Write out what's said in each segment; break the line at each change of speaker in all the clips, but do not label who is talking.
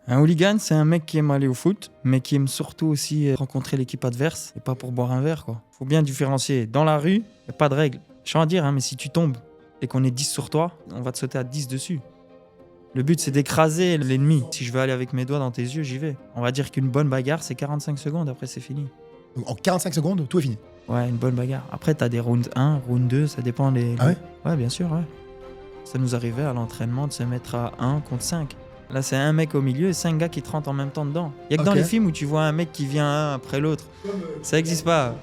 Un hooligan, c'est un mec qui aime aller au foot, mais qui aime surtout aussi rencontrer l'équipe adverse, et pas pour boire un verre, quoi. Faut bien différencier. Dans la rue, y a pas de règle. Je tiens à dire, mais si tu tombes et qu'on est 10 sur toi, on va te sauter à 10 dessus. Le but, c'est d'écraser l'ennemi. Si je veux aller avec mes doigts dans tes yeux, j'y vais. On va dire qu'une bonne bagarre, c'est 45 secondes, après c'est fini.
Donc, en 45 secondes, tout est fini.
Ouais, une bonne bagarre. Après, t'as des rounds 1, round 2, ça dépend les...
Ah ouais?
Ouais, bien sûr, ouais. Ça nous arrivait à l'entraînement de se mettre à 1 contre 5. Là, c'est un mec au milieu et 5 gars qui te rentrent en même temps dedans. Il y a que dans les films où tu vois un mec qui vient un après l'autre. Ça n'existe pas.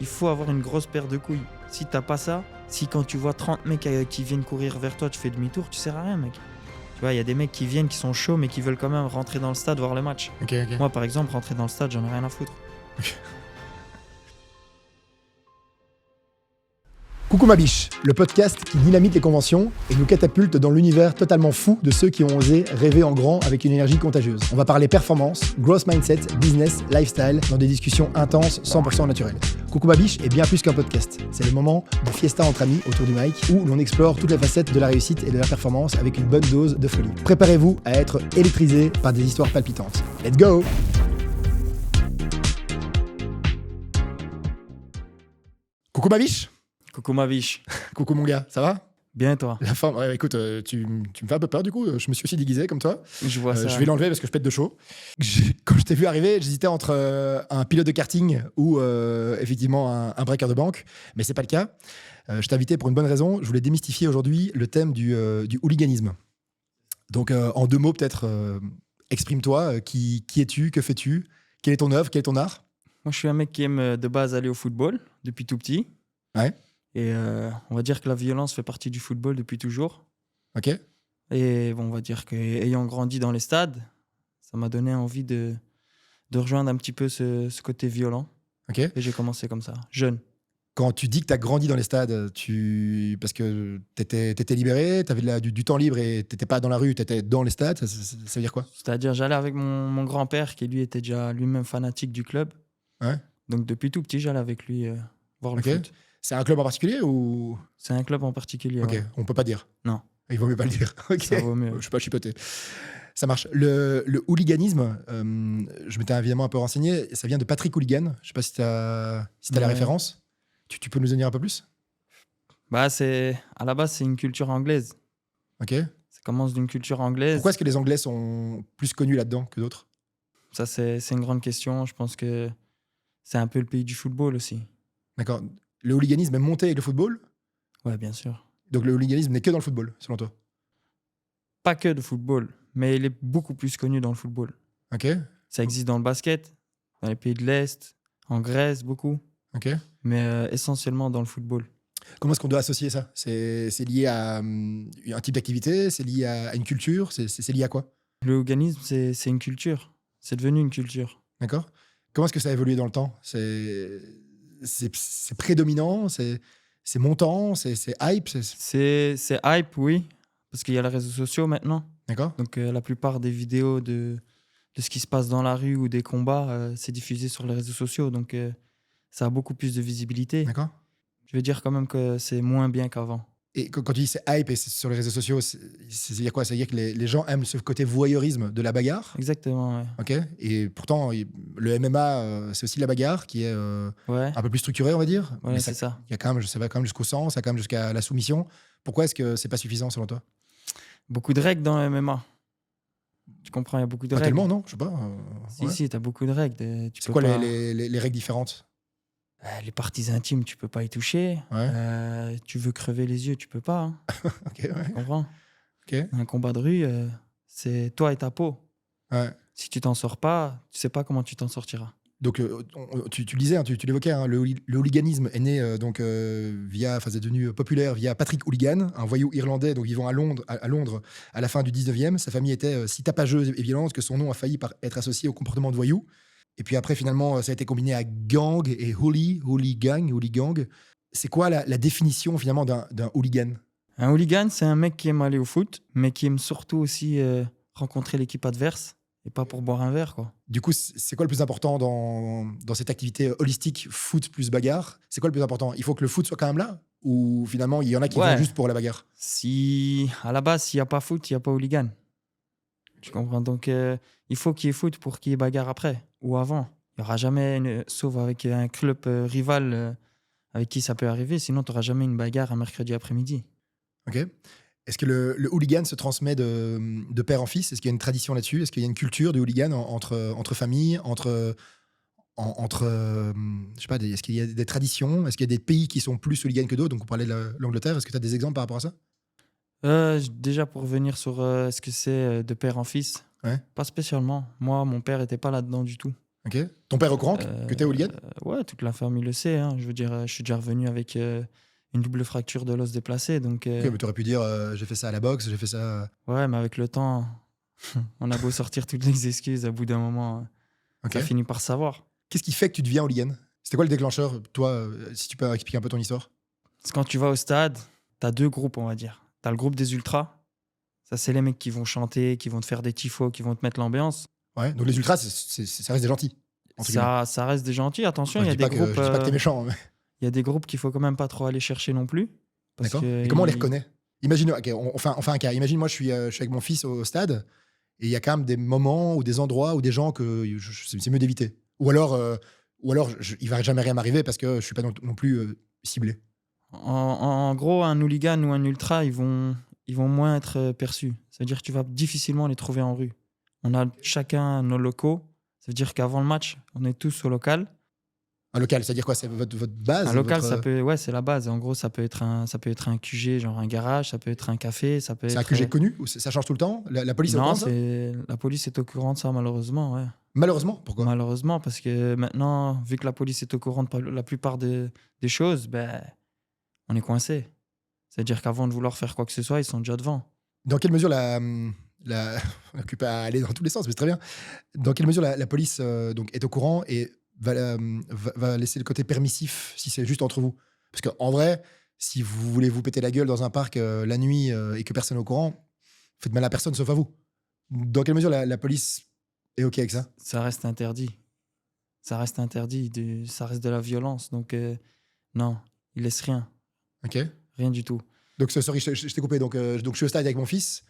Il faut avoir une grosse paire de couilles. Si t'as pas ça, si quand tu vois 30 mecs qui viennent courir vers toi, tu fais demi-tour, tu sers à rien, mec. Tu vois, il y a des mecs qui viennent, qui sont chauds, mais qui veulent quand même rentrer dans le stade, voir le match.
Ok.
Moi, par exemple, rentrer dans le stade, j'en ai rien à foutre.
Coucou ma biche, le podcast qui dynamite les conventions et nous catapulte dans l'univers totalement fou de ceux qui ont osé rêver en grand avec une énergie contagieuse. On va parler performance, growth mindset, business, lifestyle dans des discussions intenses, 100% naturelles. Coucou ma biche est bien plus qu'un podcast. C'est le moment de fiesta entre amis autour du mic où l'on explore toutes les facettes de la réussite et de la performance avec une bonne dose de folie. Préparez-vous à être électrisé par des histoires palpitantes. Let's go! Coucou ma biche!
Coucou ma biche.
Coucou mon gars, ça va?
Bien toi.
La forme, ouais, écoute, tu me fais un peu peur du coup. Je me suis aussi déguisé comme toi.
Je vois ça.
Je vais l'enlever parce que je pète de chaud. Quand je t'ai vu arriver, j'hésitais entre un pilote de karting ou effectivement un breaker de banque, mais c'est pas le cas. Je t'ai invité pour une bonne raison. Je voulais démystifier aujourd'hui le thème du hooliganisme. Donc en 2 mots peut-être, exprime-toi. Qui es-tu? Que fais-tu? Quelle est ton œuvre? Quel est ton art?
Moi, je suis un mec qui aime de base aller au football depuis tout petit.
Ouais.
Et on va dire que la violence fait partie du football depuis toujours.
Ok.
Et bon, on va dire qu'ayant grandi dans les stades, ça m'a donné envie de rejoindre un petit peu ce côté violent.
Ok.
Et j'ai commencé comme ça, jeune.
Quand tu dis que tu as grandi dans les stades, parce que tu étais libéré, tu avais du temps libre et tu n'étais pas dans la rue, tu étais dans les stades, ça veut dire quoi?
C'est-à-dire, j'allais avec mon grand-père qui lui était déjà lui-même fanatique du club.
Ouais.
Donc depuis tout petit, j'allais avec lui voir le foot.
C'est un club en particulier ou...
C'est un club en particulier.
Ok,
ouais.
on peut pas dire.
Non.
Il vaut mieux pas le dire. Ok.
Ça vaut mieux.
Je suis pas chipoté. Ça marche. Le hooliganisme, je m'étais évidemment un peu renseigné, ça vient de Patrick Hooligan. Je sais pas si tu as la référence. Tu peux nous en dire un peu plus?
Bah, à la base, c'est une culture anglaise.
Ok.
Ça commence d'une culture anglaise.
Pourquoi est-ce que les Anglais sont plus connus là-dedans que d'autres?
Ça, c'est une grande question. Je pense que c'est un peu le pays du football aussi.
D'accord. Le hooliganisme est monté avec le football?
Ouais, bien sûr.
Donc le hooliganisme n'est que dans le football, selon toi?
Pas que de football, mais il est beaucoup plus connu dans le football.
Ok.
Ça existe dans le basket, dans les pays de l'Est, en Grèce, beaucoup.
Ok.
Mais essentiellement dans le football.
Comment est-ce qu'on doit associer ça? C'est lié à un type d'activité? C'est lié à une culture? C'est lié à quoi?
Le hooliganisme, c'est une culture. C'est devenu une culture.
D'accord. Comment est-ce que ça a évolué dans le temps? C'est prédominant? C'est montant? C'est hype?
C'est hype, oui, parce qu'il y a les réseaux sociaux maintenant.
D'accord.
Donc la plupart des vidéos de ce qui se passe dans la rue ou des combats, c'est diffusé sur les réseaux sociaux. Donc ça a beaucoup plus de visibilité.
D'accord.
Je veux dire quand même que c'est moins bien qu'avant.
Et quand tu dis c'est hype et c'est sur les réseaux sociaux, c'est quoi? Ça veut dire que les gens aiment ce côté voyeurisme de la bagarre?
Exactement, ouais.
Ok. Et pourtant, le MMA, c'est aussi de la bagarre qui est
Ouais,
un peu plus structurée, on va dire.
ouais,
Mais
c'est ça.
ça va quand même jusqu'au sang, ça va quand même jusqu'à la soumission. Pourquoi est-ce que c'est pas suffisant selon toi?
Beaucoup de règles dans le MMA. Tu comprends, il y a beaucoup de
Pas
règles.
tellement, non? Je sais pas. Ouais.
Si, t'as beaucoup de règles.
C'est quoi les règles différentes?
Les parties intimes, tu peux pas y toucher.
Ouais.
Tu veux crever les yeux, tu peux pas. Hein.
Ok, ouais.
Tu comprends?
Ok.
Un combat de rue, c'est toi et ta peau.
Ouais.
Si tu t'en sors pas, tu sais pas comment tu t'en sortiras.
Donc, tu le disais, hein, tu l'évoquais, hein, le hooliganisme est né c'est devenu populaire via Patrick Hooligan, un voyou irlandais donc vivant à Londres à la fin du 19e. Sa famille était si tapageuse et violente que son nom a failli être associé au comportement de voyou. Et puis après, finalement, ça a été combiné à gang et hooligang. C'est quoi la définition finalement d'un hooligan?
Un hooligan, c'est un mec qui aime aller au foot, mais qui aime surtout aussi rencontrer l'équipe adverse et pas pour boire un verre, quoi.
Du coup, c'est quoi le plus important dans cette activité holistique foot plus bagarre? C'est quoi le plus important? Il faut que le foot soit quand même là? Ou finalement, il y en a qui vont juste pour la bagarre?
À la base, s'il n'y a pas foot, il n'y a pas hooligan. Tu comprends? Donc, il faut qu'il y ait foot pour qu'il y ait bagarre après ou avant. Il n'y aura jamais, sauf avec un club rival avec qui ça peut arriver, sinon tu n'auras jamais une bagarre un mercredi après-midi.
Ok. Est-ce que le hooligan se transmet de père en fils? Est-ce qu'il y a une tradition là-dessus? Est-ce qu'il y a une culture du hooligan entre familles, je sais pas, est-ce qu'il y a des traditions? Est-ce qu'il y a des pays qui sont plus hooligans que d'autres? Donc, on parlait de l'Angleterre. Est-ce que tu as des exemples par rapport à ça?
Déjà, pour revenir sur ce que c'est de père en fils,
Ouais.
pas spécialement. Moi, mon père était pas là-dedans du tout.
Ok. Ton père est au courant que tu es hooligan?
Ouais, toute la famille le sait. Hein. Je veux dire, je suis déjà revenu avec une double fracture de l'os déplacé. Donc,
Ok, mais tu aurais pu dire j'ai fait ça à la boxe, j'ai fait ça.
ouais, mais avec le temps, on a beau sortir toutes les excuses, à bout d'un moment,
Ok.
ça finit par savoir.
Qu'est-ce qui fait que tu deviens hooligan? C'était quoi le déclencheur, toi, si tu peux expliquer un peu ton histoire?
Parce que quand tu vas au stade, t'as deux groupes, on va dire. T'as le groupe des ultras. Ça, c'est les mecs qui vont chanter, qui vont te faire des tifos, qui vont te mettre l'ambiance.
Ouais. Donc les ultras, ça reste des gentils. entre guillemets.
Ça reste des gentils. Attention,
Enfin,
il y a des groupes.
Je dis pas que t'es méchant. Mais...
Il y a des groupes qu'il faut quand même pas trop aller chercher non plus. Parce
D'accord.
que
Et comment on les reconnaît? Imagine, ok, on fait un cas. Imagine, moi, je suis avec mon fils au stade et il y a quand même des moments ou des endroits ou des gens que c'est mieux d'éviter. Ou alors, il va jamais rien m'arriver parce que je suis pas non plus ciblé.
En gros, un hooligan ou un ultra, ils vont moins être perçus. Ça veut dire que tu vas difficilement les trouver en rue. On a chacun nos locaux. Ça veut dire qu'avant le match, on est tous au local.
Un local, c'est-à-dire quoi? C'est votre base?
Un local, c'est la base. En gros, ça peut être un QG, genre un garage, ça peut être un café, ça peut être.
C'est un QG connu ou ça change tout le temps? La police est au
Non,
courant de ça?
la police est au courant de ça, malheureusement, ouais.
Malheureusement, pourquoi?
Malheureusement, parce que maintenant, vu que la police est au courant de la plupart des choses, ben, on est coincé. C'est-à-dire qu'avant de vouloir faire quoi que ce soit, ils sont déjà devant.
Dans quelle mesure on occupe à aller dans tous les sens, mais c'est très bien. Dans quelle mesure la police donc est au courant et va laisser le côté permissif si c'est juste entre vous? Parce qu'en vrai, si vous voulez vous péter la gueule dans un parc la nuit et que personne n'est au courant, faites mal à personne sauf à vous. Dans quelle mesure la police est OK avec ça?
Ça reste interdit. Ça reste interdit. Ça reste de la violence. Donc, non, ils laissent rien.
OK.
Rien du tout.
Donc, sorry, je t'ai coupé. Donc, je suis au stade avec mon fils.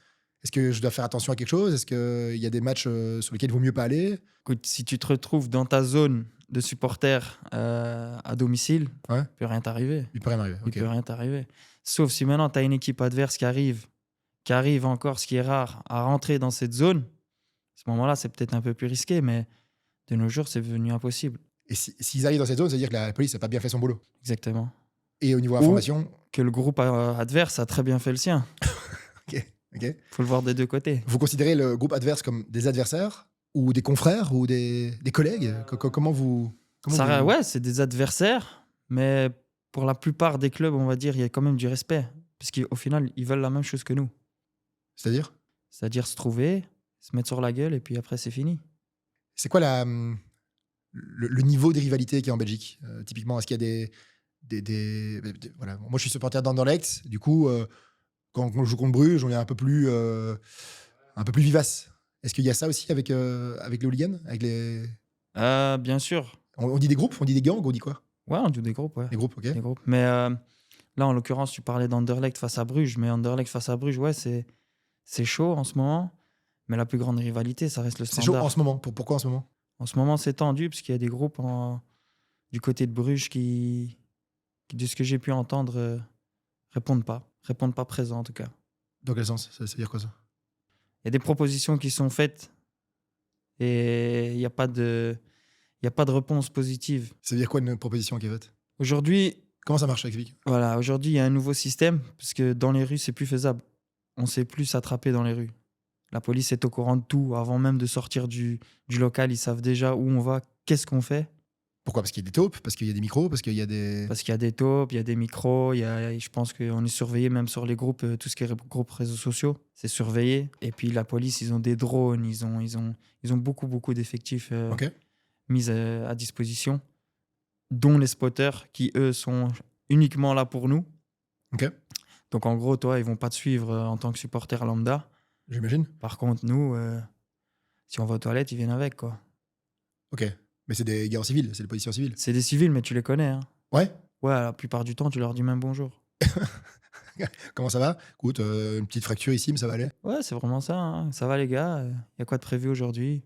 Est-ce que je dois faire attention à quelque chose? Est-ce qu'il y a des matchs sur lesquels il vaut mieux pas aller?
Écoute, si tu te retrouves dans ta zone de supporters à domicile,
Ouais.
il peut rien t'arriver.
Il peut rien m'arriver.
Il peut rien t'arriver. Sauf si maintenant tu as une équipe adverse qui arrive encore, ce qui est rare, à rentrer dans cette zone. À ce moment-là, c'est peut-être un peu plus risqué, mais de nos jours, c'est devenu impossible.
Et s'ils arrivent dans cette zone, ça veut dire que la police n'a pas bien fait son boulot.
Exactement.
Et au niveau information,
Que le groupe adverse a très bien fait le sien.
OK.
Faut le voir des deux côtés.
Vous considérez le groupe adverse comme des adversaires ou des confrères ou des collègues? Comment vous...
Ouais, c'est des adversaires, mais pour la plupart des clubs, on va dire, il y a quand même du respect. Parce qu'au final, ils veulent la même chose que nous.
C'est-à-dire?
C'est-à-dire se trouver, se mettre sur la gueule, et puis après, c'est fini.
C'est quoi le niveau des rivalités qu'il y a en Belgique? Typiquement, est-ce qu'il y a voilà. Moi, je suis supporter d'Anderlecht. Du coup, quand on joue contre Bruges, on est un peu plus vivace. Est-ce qu'il y a ça aussi avec les hooligans, avec les...
Bien sûr.
On dit des groupes, on dit des gangs, on dit quoi?
Ouais, on dit des groupes, ouais.
Des groupes, ok.
Des groupes. Mais là, en l'occurrence, tu parlais d'Anderlecht face à Bruges. Mais Anderlecht face à Bruges, ouais, c'est chaud en ce moment. Mais la plus grande rivalité, ça reste le standard.
C'est chaud en ce moment. Pourquoi en ce moment?
En ce moment, c'est tendu parce qu'il y a des groupes du côté de Bruges qui, de ce que j'ai pu entendre, répondent pas présents en tout cas.
Dans quel sens? Ça veut dire quoi ça?
Il y a des propositions qui sont faites et il n'y a pas de réponse positive.
Ça veut dire quoi une proposition qui est faite?
Aujourd'hui,
comment ça marche? Explique.
Voilà, aujourd'hui, il y a un nouveau système parce que dans les rues, c'est plus faisable. On ne sait plus s'attraper dans les rues. La police est au courant de tout. Avant même de sortir du local, ils savent déjà où on va, qu'est-ce qu'on fait.
Pourquoi? Parce qu'il y a des taupes, parce qu'il y a des micros, parce qu'il y a des...
Parce qu'il y a des taupes, il y a des micros, je pense qu'on est surveillé même sur les groupes, tout ce qui est groupes réseaux sociaux, c'est surveillé. Et puis la police, ils ont des drones, ils ont beaucoup d'effectifs mis à disposition, dont les spotters qui, eux, sont uniquement là pour nous.
Ok.
Donc en gros, toi, ils vont pas te suivre en tant que supporter lambda.
J'imagine.
Par contre, nous, si on va aux toilettes, ils viennent avec, quoi.
Ok. Mais c'est des gars en civil, c'est des policiers en civil.
C'est des civils, mais tu les connais. Hein.
Ouais.
Ouais, la plupart du temps, tu leur dis même bonjour.
Comment ça va? Écoute, une petite fracture ici, mais ça va aller.
Ouais, c'est vraiment ça, hein. Ça va les gars? Y a quoi de prévu aujourd'hui?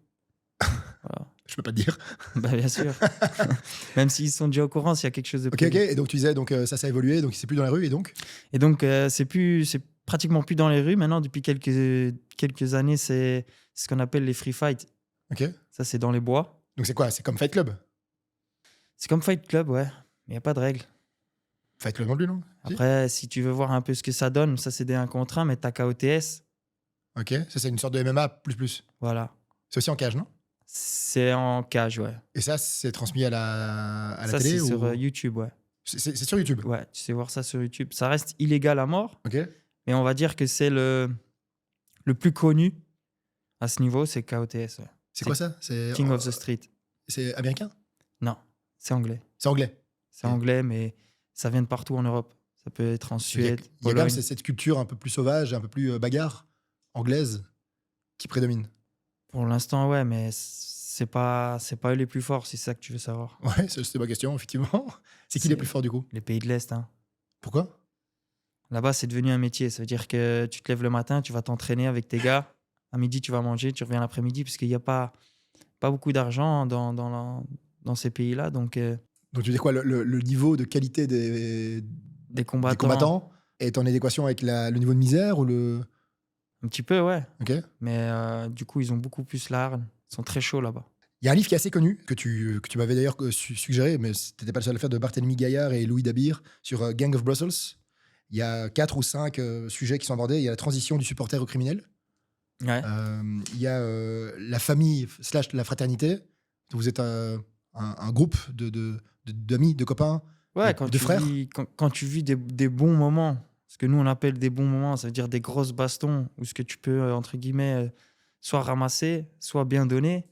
Voilà.
Je peux pas te dire.
Bah, bien sûr. Même s'ils sont déjà au courant s'il y a quelque chose de
Ok,
prévu.
ok. Et donc tu disais, donc ça a évolué, donc c'est plus dans la rue, et donc?
Et donc, c'est pratiquement plus dans les rues maintenant. Depuis quelques années, c'est ce qu'on appelle les free fights.
Ok.
Ça, c'est dans les bois.
Donc c'est quoi? C'est comme Fight Club?
C'est comme Fight Club, ouais. Mais il n'y a pas de règles.
Fight Club non plus, non? Si.
Après, si tu veux voir un peu ce que ça donne, ça, c'est des 1 contre 1, mais t'as KOTS.
Ok. Ça, c'est une sorte de MMA plus.
Voilà.
C'est aussi en cage, non?
C'est en cage, ouais.
Et ça, c'est transmis à la
Ça,
télé
c'est sur
ou...
YouTube, ouais.
C'est sur YouTube?
Ouais, tu sais voir ça sur YouTube. Ça reste illégal à mort,
Ok.
mais on va dire que c'est le plus connu à ce niveau, c'est KOTS. Ouais.
C'est quoi ça? C'est
King of the Street.
C'est américain?
Non, c'est anglais.
C'est anglais.
C'est anglais, mais ça vient de partout en Europe. Ça peut être en Suède,
Il y a quand même
Pologne.
cette culture un peu plus sauvage, un peu plus bagarre anglaise qui prédomine.
Pour l'instant, ouais, mais c'est pas eux les plus forts, si c'est ça que tu veux savoir.
Ouais, c'était ma question, effectivement. C'est qui les plus forts du coup?
Les pays de l'Est, hein.
Pourquoi?
Là-bas, c'est devenu un métier. Ça veut dire que tu te lèves le matin, tu vas t'entraîner avec tes gars. À midi, tu vas manger, tu reviens l'après-midi, parce qu'il n'y a pas beaucoup d'argent dans ces pays-là. Donc,
Donc tu dis quoi, le niveau de qualité des combattants est en adéquation avec le niveau de misère ou le...
Un petit peu, ouais.
Ok.
Mais du coup, ils ont beaucoup plus l'arme. Ils sont très chauds là-bas.
Il y a un livre qui est assez connu, que tu m'avais d'ailleurs suggéré, mais tu n'étais pas le seul à le faire, de Barthélemy Gaillard et Louis Dabir, sur Gang of Brussels. Il y a 4 ou 5 sujets qui sont abordés. Il y a la transition du supporter au criminel.
Ouais.
Il y a la famille / la fraternité. Vous êtes un groupe d'amis, de copains,
Ouais,
de frères.
Quand tu vis des bons moments, ce que nous on appelle des bons moments, ça veut dire des grosses bastons, où ce que tu peux, entre guillemets, soit ramasser, soit bien donner,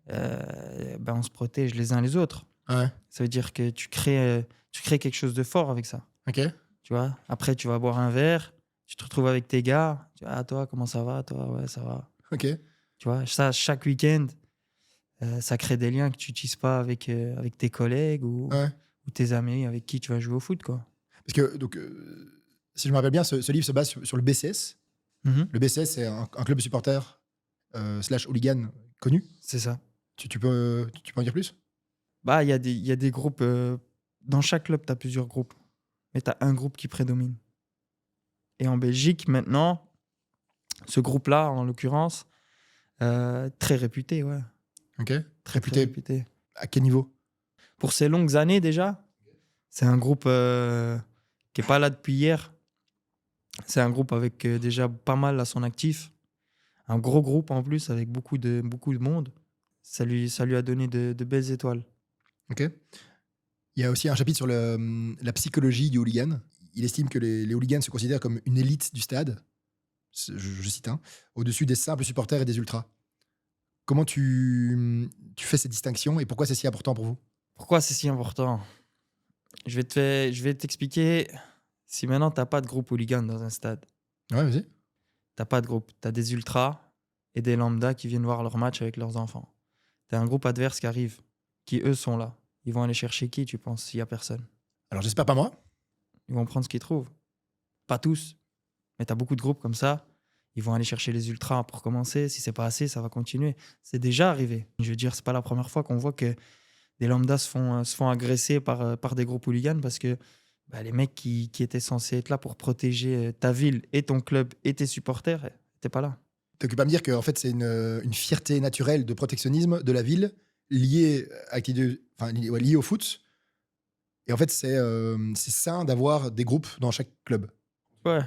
ben on se protège les uns les autres.
Ouais.
Ça veut dire que tu crées quelque chose de fort avec ça.
Ok.
Tu vois, après, tu vas boire un verre, tu te retrouves avec tes gars, tu vois, ah, toi, comment ça va? Toi, ouais, ça va.
Ok.
Tu vois, ça, chaque week-end, ça crée des liens que tu n'utilises pas avec tes collègues ou tes amis avec qui tu vas jouer au foot, quoi.
Parce que, donc, si je me rappelle bien, ce livre se base sur le BCS.
Mm-hmm.
Le BCS, c'est un club de supporters / hooligan connu.
C'est ça.
Tu peux en dire plus?
Bah, il y a des groupes. Dans chaque club, tu as plusieurs groupes. Mais tu as un groupe qui prédomine. Et en Belgique, maintenant, ce groupe-là, en l'occurrence, très réputé, ouais.
Ok.
Très réputé.
À quel niveau?
Pour ces longues années déjà, c'est un groupe qui n'est pas là depuis hier. C'est un groupe avec déjà pas mal à son actif. Un gros groupe en plus, avec beaucoup de monde. Ça lui a donné de belles étoiles.
Ok. Il y a aussi un chapitre sur la psychologie du hooligan. Il estime que les hooligans se considèrent comme une élite du stade, je cite, au-dessus des simples supporters et des ultras. Comment tu fais cette distinction et pourquoi c'est si important pour vous?
Pourquoi c'est si important? Je vais t'expliquer. Si maintenant, tu n'as pas de groupe hooligan dans un stade,
Ouais, vas-y.
tu n'as pas de groupe. Tu as des ultras et des lambdas qui viennent voir leur match avec leurs enfants. Tu as un groupe adverse qui arrive, qui eux sont là. Ils vont aller chercher qui, tu penses, s'il n'y a personne?
Alors, j'espère pas moi.
Ils vont prendre ce qu'ils trouvent. Pas tous, mais tu as beaucoup de groupes comme ça. Ils vont aller chercher les ultras pour commencer. Si c'est pas assez, ça va continuer. C'est déjà arrivé. Je veux dire, c'est pas la première fois qu'on voit que des lambdas se font agresser par des groupes hooligans parce que les mecs qui étaient censés être là pour protéger ta ville et ton club et tes supporters n'étaient pas là.
T'occupes à me dire que en fait, c'est une fierté naturelle de protectionnisme de la ville liée liée au foot. Et en fait, c'est sain d'avoir des groupes dans chaque club.
Ouais.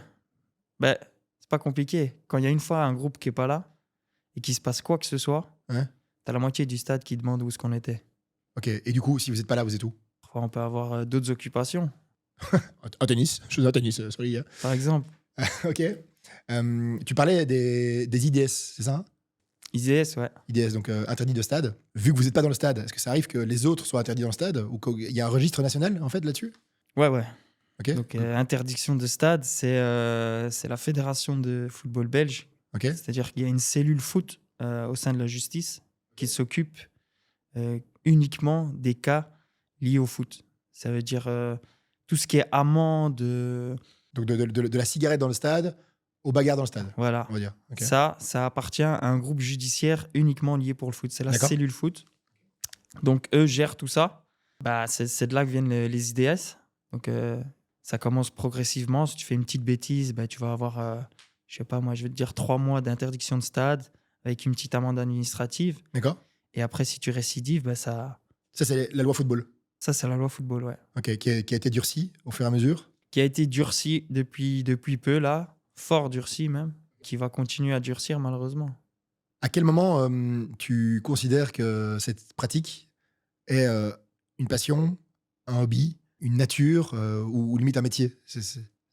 C'est pas compliqué. Quand il y a une fois un groupe qui est pas là et qu'il se passe quoi que ce soit, t'as la moitié du stade qui demande où est-ce qu'on était.
Ok. Et du coup, si vous n'êtes pas là, vous êtes où?
Parfois, on peut avoir d'autres occupations.
En tennis. Je suis en tennis, sorry.
Par exemple.
Ok. Tu parlais des IDS, c'est ça?
IDS, ouais.
IDS, donc interdit de stade. Vu que vous n'êtes pas dans le stade, est-ce que ça arrive que les autres soient interdits dans le stade ou qu'il y a un registre national en fait là-dessus?
Ouais.
Ok.
Donc, interdiction de stade, c'est la Fédération de football belge.
Ok.
C'est-à-dire qu'il y a une cellule foot au sein de la justice qui s'occupe uniquement des cas liés au foot. Ça veut dire tout ce qui est amende,
Donc de la cigarette dans le stade aux bagarres dans le stade,
Voilà.
on va dire. Okay.
Ça appartient à un groupe judiciaire uniquement lié pour le foot. C'est la cellule foot. Donc, eux gèrent tout ça. Bah, c'est de là que viennent les IDS. Donc, ça commence progressivement. Si tu fais une petite bêtise, bah, tu vas avoir, je sais pas moi, je vais te dire 3 mois d'interdiction de stade avec une petite amende administrative.
D'accord.
Et après, si tu récidives, bah, ça...
Ça, c'est la loi football.
Ça, c'est la loi football, ouais.
Ok, qui a été durcie au fur et à mesure.
Qui a été durcie depuis peu, là. Fort durcie même. Qui va continuer à durcir, malheureusement.
À quel moment tu considères que cette pratique est une passion, un hobby, une nature ou limite un métier?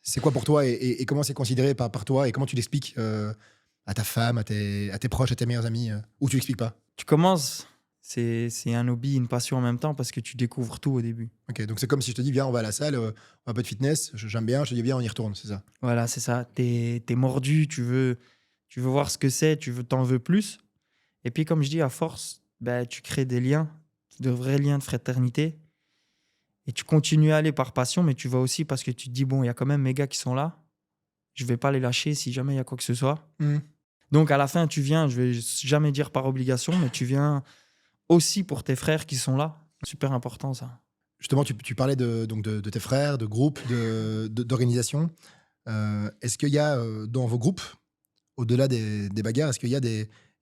C'est quoi pour toi et comment c'est considéré par toi et comment tu l'expliques à ta femme, à tes proches, à tes meilleurs amis ou tu l'expliques pas?
Tu commences, c'est un hobby, une passion en même temps parce que tu découvres tout au début.
Ok, donc c'est comme si je te dis viens on va à la salle, on va un peu de fitness, j'aime bien, je te dis viens on y retourne, c'est ça?
Voilà, c'est ça. T'es mordu, tu veux voir ce que c'est, t'en veux plus. Et puis comme je dis, à force, bah, tu crées des liens, de vrais liens de fraternité. Et tu continues à aller par passion, mais tu vas aussi parce que tu te dis, bon, il y a quand même mes gars qui sont là. Je vais pas les lâcher si jamais il y a quoi que ce soit. Donc à la fin, tu viens, je vais jamais dire par obligation, mais tu viens aussi pour tes frères qui sont là. Super important ça.
Justement, tu parlais de tes frères, de groupes, d'organisations. Est-ce qu'il y a dans vos groupes, au-delà des bagarres, est-ce qu'il y a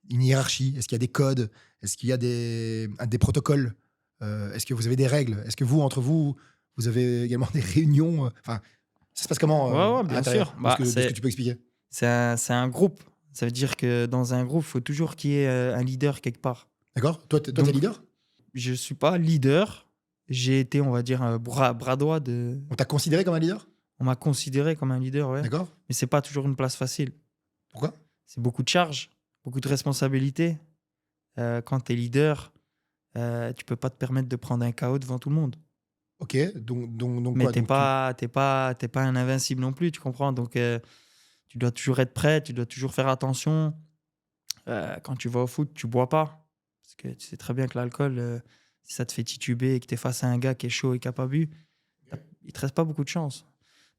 une hiérarchie? Est-ce qu'il y a des codes? Est-ce qu'il y a des protocoles? Est-ce que vous avez des règles? Est-ce que vous, entre vous, vous avez également des réunions? Enfin, ça se passe comment
Ouais, bien sûr.
De ce que tu peux expliquer?
C'est un groupe. Ça veut dire que dans un groupe, il faut toujours qu'il y ait un leader quelque part.
D'accord. Toi, t'es leader?
Je ne suis pas leader. J'ai été, on va dire, un bras droit de...
On t'a considéré comme un leader?
On m'a considéré comme un leader, ouais.
D'accord.
Mais ce n'est pas toujours une place facile.
Pourquoi?
C'est beaucoup de charges, beaucoup de responsabilités. Quand tu es leader, tu ne peux pas te permettre de prendre un KO devant tout le monde.
Ok, donc
mais
quoi,
t'es pas un invincible non plus, tu comprends. Donc, tu dois toujours être prêt, tu dois toujours faire attention. Quand tu vas au foot, tu bois pas. Parce que tu sais très bien que l'alcool, si ça te fait tituber et que tu es face à un gars qui est chaud et qui n'a pas bu, il te reste pas beaucoup de chance.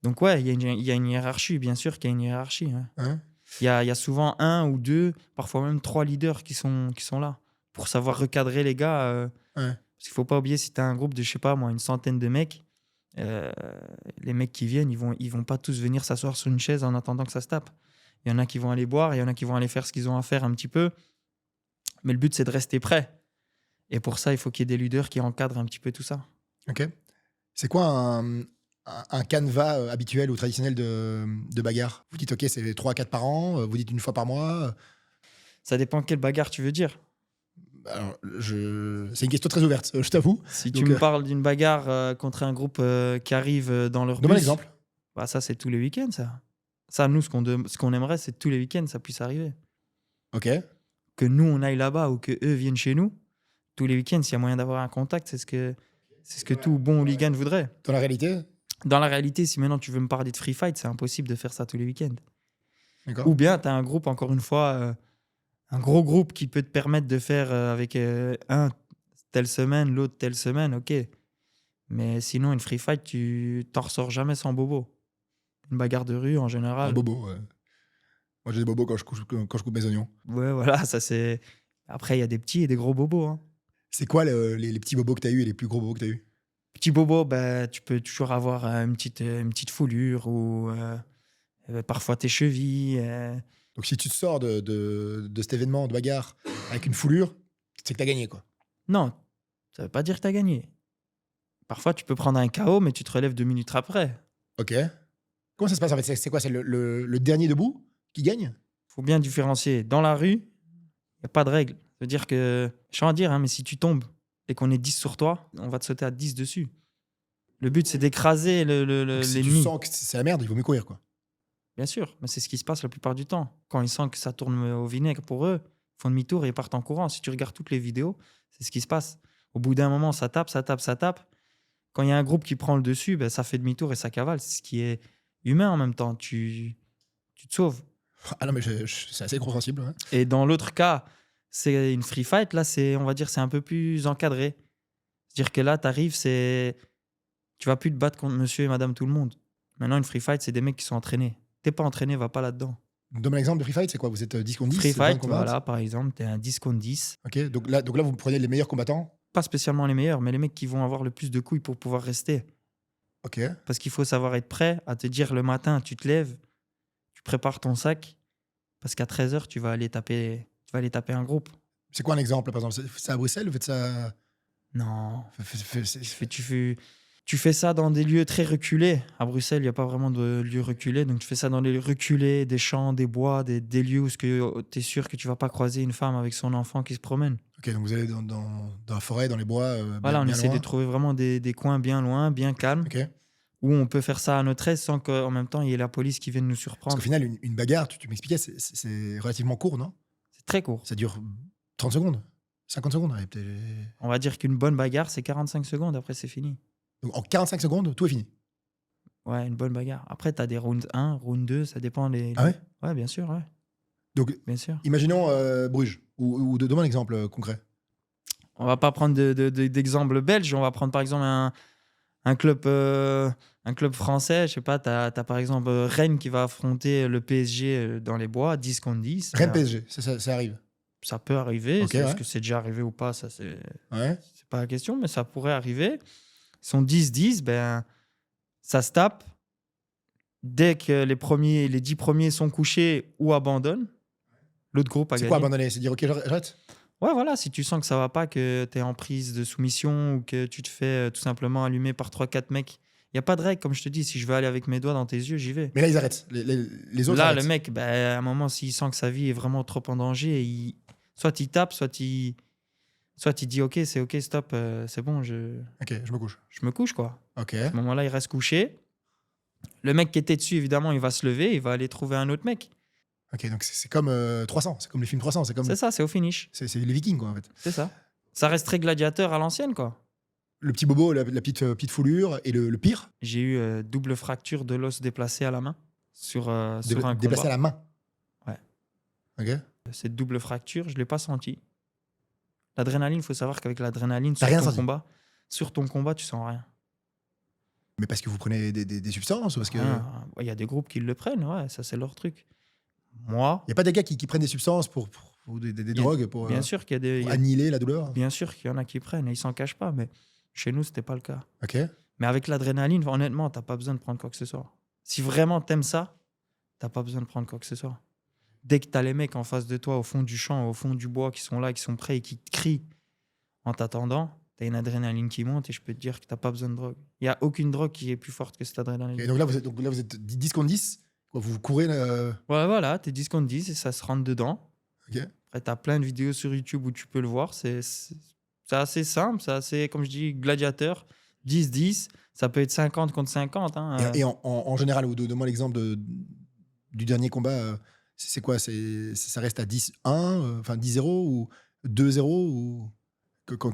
Donc, ouais, il y a une hiérarchie, bien sûr qu'il y a une hiérarchie. Hein. Il y a souvent 1 ou 2, parfois même 3 leaders qui sont là pour savoir recadrer les gars. Parce qu'il faut pas oublier, si tu as un groupe de, je sais pas moi, une centaine de mecs, les mecs qui viennent, ils vont pas tous venir s'asseoir sur une chaise en attendant que ça se tape. Il y en a qui vont aller boire, il y en a qui vont aller faire ce qu'ils ont à faire un petit peu. Mais le but, c'est de rester prêt. Et pour ça, il faut qu'il y ait des leaders qui encadrent un petit peu tout ça.
Ok. C'est quoi un canevas habituel ou traditionnel de bagarre? Vous dites, ok, c'est 3 à 4 par an, vous dites 1 fois par mois?
Ça dépend quelle bagarre tu veux dire.
Alors, c'est une question très ouverte, je t'avoue.
Si tu me parles d'une bagarre contre un groupe qui arrive dans leur bus...
Donne-moi un exemple.
Bah ça, c'est tous les week-ends, ça. Ça, nous, ce qu'on aimerait, c'est que tous les week-ends, ça puisse arriver.
Ok.
Que nous, on aille là-bas ou que eux viennent chez nous. Tous les week-ends, s'il y a moyen d'avoir un contact, c'est ce que tout bon hooligan voudrait.
Dans la réalité?
Dans la réalité, si maintenant tu veux me parler de free fight, c'est impossible de faire ça tous les week-ends.
D'accord.
Ou bien, tu as un groupe, encore une fois... un gros groupe qui peut te permettre de faire avec un telle semaine, l'autre telle semaine, ok. Mais sinon, une free fight, tu t'en ressors jamais sans bobo. Une bagarre de rue, en général.
Un bobo, ouais. Moi, j'ai des bobos quand je coupe mes oignons.
Ouais, voilà, ça c'est... Après, il y a des petits et des gros bobos. Hein.
C'est quoi les petits bobos que tu as eu et les plus gros bobos que tu as eu?
Petit bobo, bah, tu peux toujours avoir une petite foulure ou parfois tes chevilles.
Donc, si tu te sors de cet événement de bagarre avec une foulure, c'est que tu as gagné, quoi.
Non, ça veut pas dire que tu as gagné. Parfois, tu peux prendre un KO, mais tu te relèves 2 minutes après.
Ok. Comment ça se passe, en fait? C'est quoi? C'est le dernier debout qui gagne?
Faut bien différencier. Dans la rue, il n'y a pas de règle. Ça veut dire que, je tiens à dire, hein, mais si tu tombes et qu'on est 10 sur toi, on va te sauter à 10 dessus. Le but, c'est d'écraser l'ennemi.
Si tu sens que c'est la merde, il vaut mieux courir, quoi.
Bien sûr, mais c'est ce qui se passe la plupart du temps. Quand ils sentent que ça tourne au vinaigre pour eux, ils font demi-tour et ils partent en courant. Si tu regardes toutes les vidéos, c'est ce qui se passe. Au bout d'un moment, ça tape. Quand il y a un groupe qui prend le dessus, ben, ça fait demi-tour et ça cavale. C'est ce qui est humain en même temps. Tu te sauves.
Ah non, mais c'est assez compréhensible. Ouais.
Et dans l'autre cas, c'est une free fight. Là, on va dire, c'est un peu plus encadré. C'est-à-dire que là, tu arrives, tu vas plus te battre contre monsieur et madame tout le monde. Maintenant, une free fight, c'est des mecs qui sont entraînés. T'es pas entraîné, va pas là-dedans.
Donne un exemple de free fight, c'est quoi? Vous êtes 10 contre 10?
Free
20
fight,
combats?
voilà, par exemple, t'es un 10 contre 10.
Ok, donc là, vous prenez les meilleurs combattants?
Pas spécialement les meilleurs, mais les mecs qui vont avoir le plus de couilles pour pouvoir rester.
Ok.
Parce qu'il faut savoir être prêt à te dire le matin, tu te lèves, tu prépares ton sac, parce qu'à 13h, tu vas aller taper un groupe.
C'est quoi un exemple, par exemple? C'est à Bruxelles? Vous faites ça?
Non. Tu fais ça dans des lieux très reculés. À Bruxelles, il n'y a pas vraiment de lieux reculés. Donc, tu fais ça dans les lieux reculés, des champs, des bois, des lieux où tu es sûr que tu ne vas pas croiser une femme avec son enfant qui se promène.
Ok, donc vous allez dans la forêt, dans les bois.
Voilà, on
bien
essaie
loin.
de trouver vraiment des coins bien loin, bien calmes,
Ok.
où on peut faire ça à notre aise sans qu'en même temps, il y ait la police qui vienne nous
Parce
surprendre.
qu'au final, une bagarre, tu m'expliquais, c'est relativement court, non?
C'est très court.
Ça dure 30 secondes, 50 secondes. Ouais,
On va dire qu'une bonne bagarre, c'est 45 secondes. Après, c'est fini.
donc en 45 secondes, tout est fini.
Ouais, une bonne bagarre. Après, tu as des rounds 1, round 2, ça dépend.
Ah ouais?
Ouais, bien sûr, ouais.
Donc,
Bien sûr.
imaginons Bruges, ou donne-moi un exemple concret.
On va pas prendre d'exemple belge, on va prendre par exemple un club français. Je sais pas, tu as par exemple Rennes qui va affronter le PSG dans les bois, 10 contre 10.
Rennes PSG, ça arrive.
Ça peut arriver.
Ok,
Est-ce
ouais.
que c'est déjà arrivé ou pas, ça c'est
Ouais.
pas la question, mais ça pourrait arriver. Ils sont 10-10, ben, ça se tape. Dès que les 10 premiers sont couchés ou abandonnent, l'autre groupe a
C'est
gagné.
quoi abandonner? C'est dire, ok, j'arrête?
Ouais, voilà, si tu sens que ça va pas, que tu es en prise de soumission ou que tu te fais tout simplement allumer par 3-4 mecs, il n'y a pas de règle, comme je te dis. Si je veux aller avec mes doigts dans tes yeux, j'y vais.
Mais là, ils arrêtent. Les autres
Là,
arrêtent.
le mec, à un moment, s'il sent que sa vie est vraiment trop en danger, soit il tape, soit il dit ok, c'est ok, stop, c'est bon,
Ok, je me couche.
je me couche, quoi.
Ok.
À ce moment-là, il reste couché. Le mec qui était dessus, évidemment, il va se lever, il va aller trouver un autre mec.
Ok, donc c'est comme 300, c'est comme les films 300, c'est comme
C'est ça, c'est au finish.
c'est les Vikings, quoi, en fait.
C'est ça. Ça reste très gladiateur à l'ancienne, quoi.
Le petit bobo, la petite foulure, et le pire,
J'ai eu double fracture de l'os déplacé à la main sur un
déplacé
combat.
à la main.
Ouais.
Ok.
Cette double fracture, je ne l'ai pas senti. L'adrénaline, il faut savoir qu'avec l'adrénaline,
T'as rien senti?
sur ton combat, tu sens rien.
Mais parce que vous prenez des substances, ou parce que
Il y a des groupes qui le prennent, ouais, ça c'est leur truc. Moi,
il y a pas des gars qui prennent des substances pour des drogues pour
bien sûr qu'il y a des,
pour annihiler la douleur.
bien sûr qu'il y en a qui prennent et ils s'en cachent pas, mais chez nous, c'était pas le cas.
Ok.
Mais avec l'adrénaline, honnêtement, t'as pas besoin de prendre quoi que ce soit. Si vraiment t'aimes ça, t'as pas besoin de prendre quoi que ce soit. Dès que t'as les mecs en face de toi, au fond du champ, au fond du bois, qui sont là, qui sont prêts et qui te crient en t'attendant, t'as une adrénaline qui monte et je peux te dire que t'as pas besoin de drogue. Il y a aucune drogue qui est plus forte que cette adrénaline.
Et donc là, vous êtes 10 contre 10. Quoi, vous courez.
Ouais, voilà, t'es 10 contre 10 et ça se rentre dedans.
Ok.
Après, t'as plein de vidéos sur YouTube où tu peux le voir. C'est assez simple, c'est assez, comme je dis, gladiateur. 10-10, ça peut être 50 contre 50. Hein.
Et en général, ou donne-moi l'exemple du dernier combat. C'est quoi? Ça reste à 10-1, enfin 10-0 ou 2-0 ou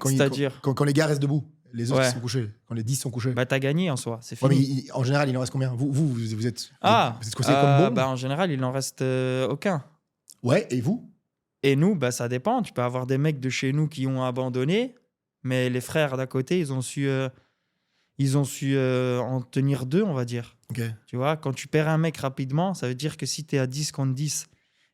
C'est-à-dire
quand les gars restent debout, les autres
Ouais.
ils sont couchés, quand les 10 sont couchés.
bah, t'as gagné en soi, c'est
Ouais,
fini.
mais en général, il en reste combien? Vous êtes
Ah,
vous êtes considéré comme bon?
bah, en général, il n'en reste aucun.
Ouais, et vous?
Et nous, bah, ça dépend. Tu peux avoir des mecs de chez nous qui ont abandonné, mais les frères d'à côté, ils ont su en tenir deux, on va dire.
Ok.
Tu vois, quand tu perds un mec rapidement, ça veut dire que si tu es à 10 contre 10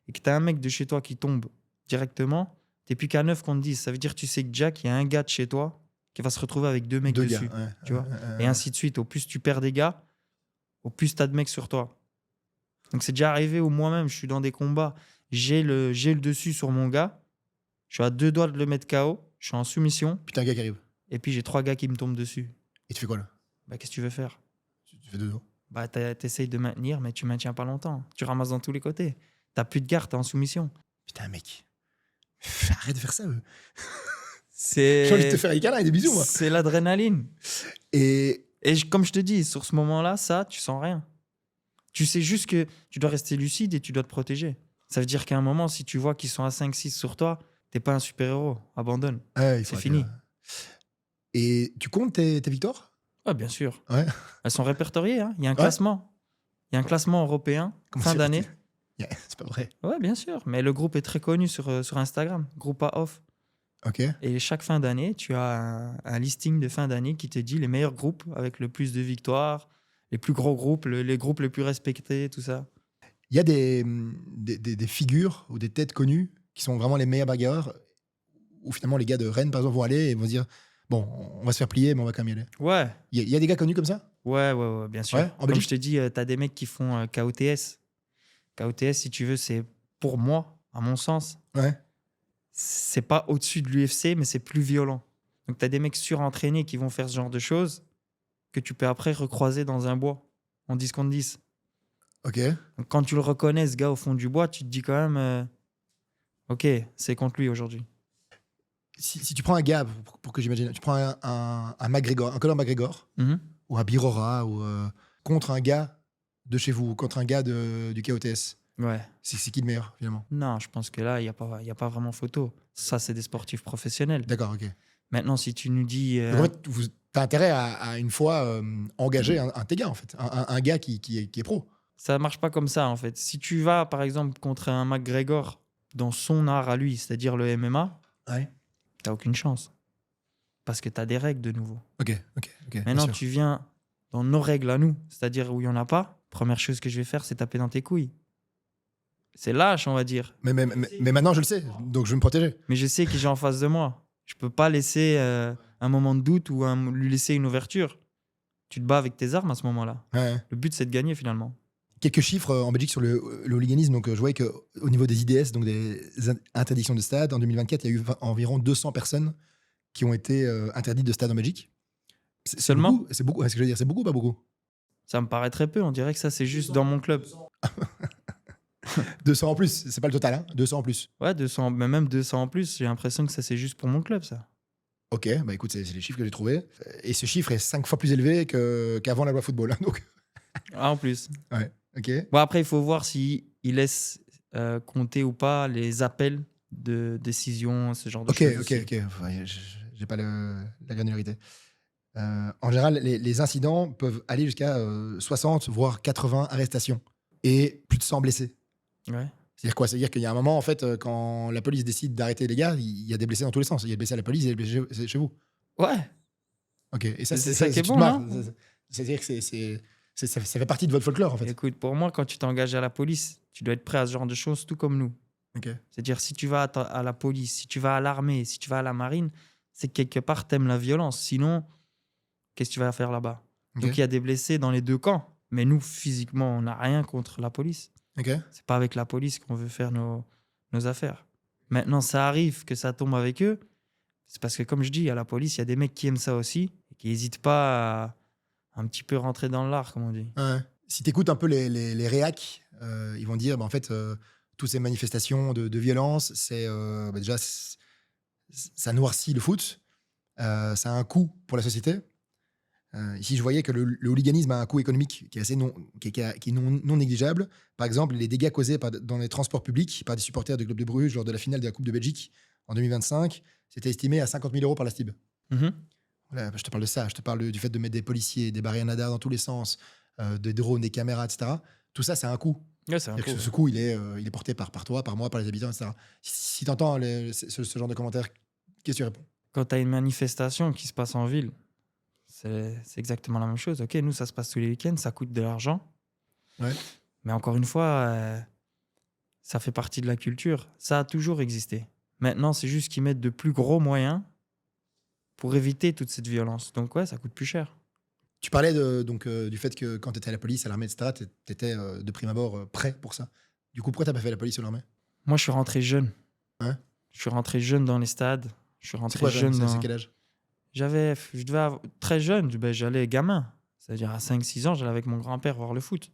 et que tu as un mec de chez toi qui tombe directement, tu n'es plus qu'à 9 contre 10. Ça veut dire que tu sais que Jack, il y a un gars de chez toi qui va se retrouver avec deux mecs
Deux
dessus.
gars. Ouais.
Tu vois. Et ainsi de suite. Au plus tu perds des gars, au plus tu as de mecs sur toi. Donc c'est déjà arrivé où moi-même, je suis dans des combats, j'ai le dessus sur mon gars, je suis à 2 doigts de le mettre KO, je suis en soumission,
Putain, un gars qui arrive.
et puis j'ai 3 gars qui me tombent dessus.
Et tu fais quoi là?
Bah, qu'est-ce que tu veux faire?
Tu fais deux dos.
Bah, t'essayes de maintenir, mais tu maintiens pas longtemps. Tu ramasses dans tous les côtés. T'as plus de garde, t'es en soumission.
Putain, mec. Arrête de faire ça.
C'est
J'ai envie de te faire des câlins et des bisous, moi.
c'est l'adrénaline.
Et
Comme je te dis, sur ce moment-là, ça, tu sens rien. Tu sais juste que tu dois rester lucide et tu dois te protéger. Ça veut dire qu'à un moment, si tu vois qu'ils sont à 5-6 sur toi, t'es pas un super-héros. Abandonne.
ouais, il
C'est
faut
fini.
arrêter, là. Et tu comptes tes victoires?
Ah, bien sûr.
Ouais.
Elles sont répertoriées. Hein. Il y a un
Ouais.
classement. Il y a un classement européen,
Comment
fin
c'est-
d'année.
Yeah, c'est pas vrai.
Ouais, bien sûr. Mais le groupe est très connu sur Instagram. Groupe A Off.
Ok.
Et chaque fin d'année, tu as un listing de fin d'année qui te dit les meilleurs groupes avec le plus de victoires, les plus gros groupes, les groupes les plus respectés, tout ça.
Il y a des figures ou des têtes connues qui sont vraiment les meilleurs bagarreurs, où finalement les gars de Rennes, par exemple, vont aller et vont se dire bon, on va se faire plier, mais on va quand même y aller.
Ouais.
Il y a des gars connus comme ça?
Ouais, bien sûr.
Ouais,
Comme je te dis, t'as des mecs qui font KOTS. KOTS, si tu veux, c'est pour moi, à mon sens,
ouais.
c'est pas au-dessus de l'UFC, mais c'est plus violent. Donc t'as des mecs surentraînés qui vont faire ce genre de choses que tu peux après recroiser dans un bois en 10 contre 10.
Ok.
Donc, quand tu le reconnais, ce gars au fond du bois, tu te dis quand même ok, c'est contre lui aujourd'hui.
Si tu prends un gars, pour que j'imagine, tu prends un McGregor, un Conor McGregor, ou un Birora, ou contre un gars de chez vous, contre un gars du KOTS,
ouais.
C'est qui le meilleur finalement?
Non, je pense que là, il n'y a pas vraiment photo. Ça, c'est des sportifs professionnels.
D'accord, ok.
Maintenant, si tu nous dis...
Donc, en fait, tu as intérêt à une fois engager un tes gars, en fait. Un gars qui est pro.
Ça ne marche pas comme ça, en fait. Si tu vas, par exemple, contre un McGregor dans son art à lui, c'est-à-dire le MMA,
ouais.
tu n'as aucune chance. Parce que tu as des règles de nouveau.
Ok.
Maintenant, tu viens dans nos règles à nous, c'est-à-dire où il n'y en a pas. Première chose que je vais faire, c'est taper dans tes couilles. C'est lâche, on va dire.
Mais maintenant, je le sais, donc je vais me protéger.
Mais je sais qui j'ai en face de moi. Je peux pas laisser un moment de doute ou lui laisser une ouverture. Tu te bats avec tes armes à ce moment-là.
Ouais.
Le but, c'est de gagner finalement.
Quelques chiffres en Belgique sur le hooliganisme. Donc, je voyais qu'au niveau des IDS, donc des interdictions de stade, en 2024, il y a eu environ 200 personnes qui ont été interdites de stade en Belgique.
Seulement ?
C'est beaucoup. C'est ce que je veux dire. C'est beaucoup ou pas beaucoup?
Ça me paraît très peu. On dirait que ça, c'est juste dans mon club.
200 en plus, c'est pas le total, hein? 200 en plus.
Ouais, 200, mais même 200 en plus, j'ai l'impression que ça, c'est juste pour mon club, ça.
Ok, bah écoute, c'est les chiffres que j'ai trouvés. Et ce chiffre est 5 fois plus élevé qu'avant la loi football. Hein, donc...
Ah, en plus.
Ouais, ok.
Bon, après, il faut voir s'il laisse compter ou pas les appels de décision, ce genre de choses.
Ok. Enfin, j'ai pas la granularité. En général, les incidents peuvent aller jusqu'à 60, voire 80 arrestations et plus de 100 blessés.
Ouais.
C'est-à-dire quoi? C'est-à-dire qu'il y a un moment, en fait, quand la police décide d'arrêter les gars, il y a des blessés dans tous les sens. Il y a des blessés à la police, il y a des blessés chez vous.
Ouais.
Ok. Et ça,
c'est ça qui est bon, non?
C'est-à-dire que ça fait partie de votre folklore, en fait.
Écoute, pour moi, quand tu t'engages à la police, tu dois être prêt à ce genre de choses, tout comme nous.
Ok.
C'est-à-dire, si tu vas à la police, si tu vas à l'armée, si tu vas à la marine, c'est que quelque part, t'aimes la violence. Sinon, qu'est-ce que tu vas faire là-bas?
Okay.
Donc, il y a des blessés dans les deux camps. Mais nous, physiquement, on n'a rien contre la police.
Okay.
C'est pas avec la police qu'on veut faire nos affaires. Maintenant, ça arrive que ça tombe avec eux. C'est parce que, comme je dis, à la police, il y a des mecs qui aiment ça aussi et qui n'hésitent pas à un petit peu rentrer dans l'art, comme on dit.
Ouais. Si tu écoutes un peu les réacs, ils vont dire, en fait, toutes ces manifestations de violence, c'est déjà, ça noircit le foot. Ça a un coût pour la société. Ici, je voyais que le hooliganisme a un coût économique qui est non négligeable. Par exemple, les dégâts causés dans les transports publics par des supporters du club de Bruges lors de la finale de la Coupe de Belgique en 2025, c'était estimé à 50 000 € par la STIB. Voilà, je te parle de ça. Je te parle du fait de mettre des policiers, des barrières nadar dans tous les sens, des drones, des caméras, etc. Tout ça, c'est un coût.
Ouais, c'est un coût.
Ce coût, il est porté par toi, par moi, par les habitants, etc. Si tu entends ce genre de commentaires, qu'est-ce que tu réponds?
Quand tu as une manifestation qui se passe en ville, c'est exactement la même chose. Ok, nous, ça se passe tous les week-ends, ça coûte de l'argent.
Ouais.
Mais encore une fois, ça fait partie de la culture. Ça a toujours existé. Maintenant, c'est juste qu'ils mettent de plus gros moyens pour éviter toute cette violence. Donc ouais, ça coûte plus cher.
Tu parlais du fait que quand tu étais à la police, à l'armée, etc., tu étais de prime abord prêt pour ça. Du coup, pourquoi tu n'as pas fait la police ou l'armée?
Moi, je suis rentré jeune.
Hein?
Je suis rentré jeune dans les stades. Je suis rentré
jeune.
Dans...
C'est quel âge?
Je devais avoir très jeune. J'allais gamin. C'est-à-dire à 5-6 ans, j'allais avec mon grand-père voir le foot.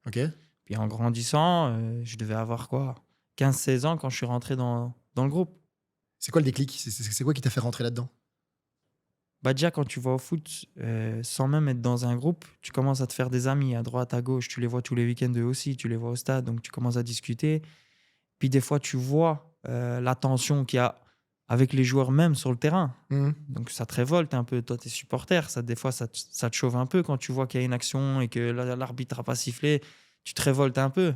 Ok.
Puis en grandissant, je devais avoir quoi, 15-16 ans quand je suis rentré dans le groupe.
C'est quoi le déclic? C'est quoi qui t'a fait rentrer là-dedans?
Bah déjà, quand tu vas au foot, sans même être dans un groupe, tu commences à te faire des amis à droite, à gauche. Tu les vois tous les week-ends eux aussi. Tu les vois au stade. Donc, tu commences à discuter. Puis des fois, tu vois la tension qu'il y a avec les joueurs même sur le terrain. Donc, ça te révolte un peu. Toi, t'es supporter. Des fois, ça te chauffe un peu quand tu vois qu'il y a une action et que l'arbitre n'a pas sifflé. Tu te révoltes un peu.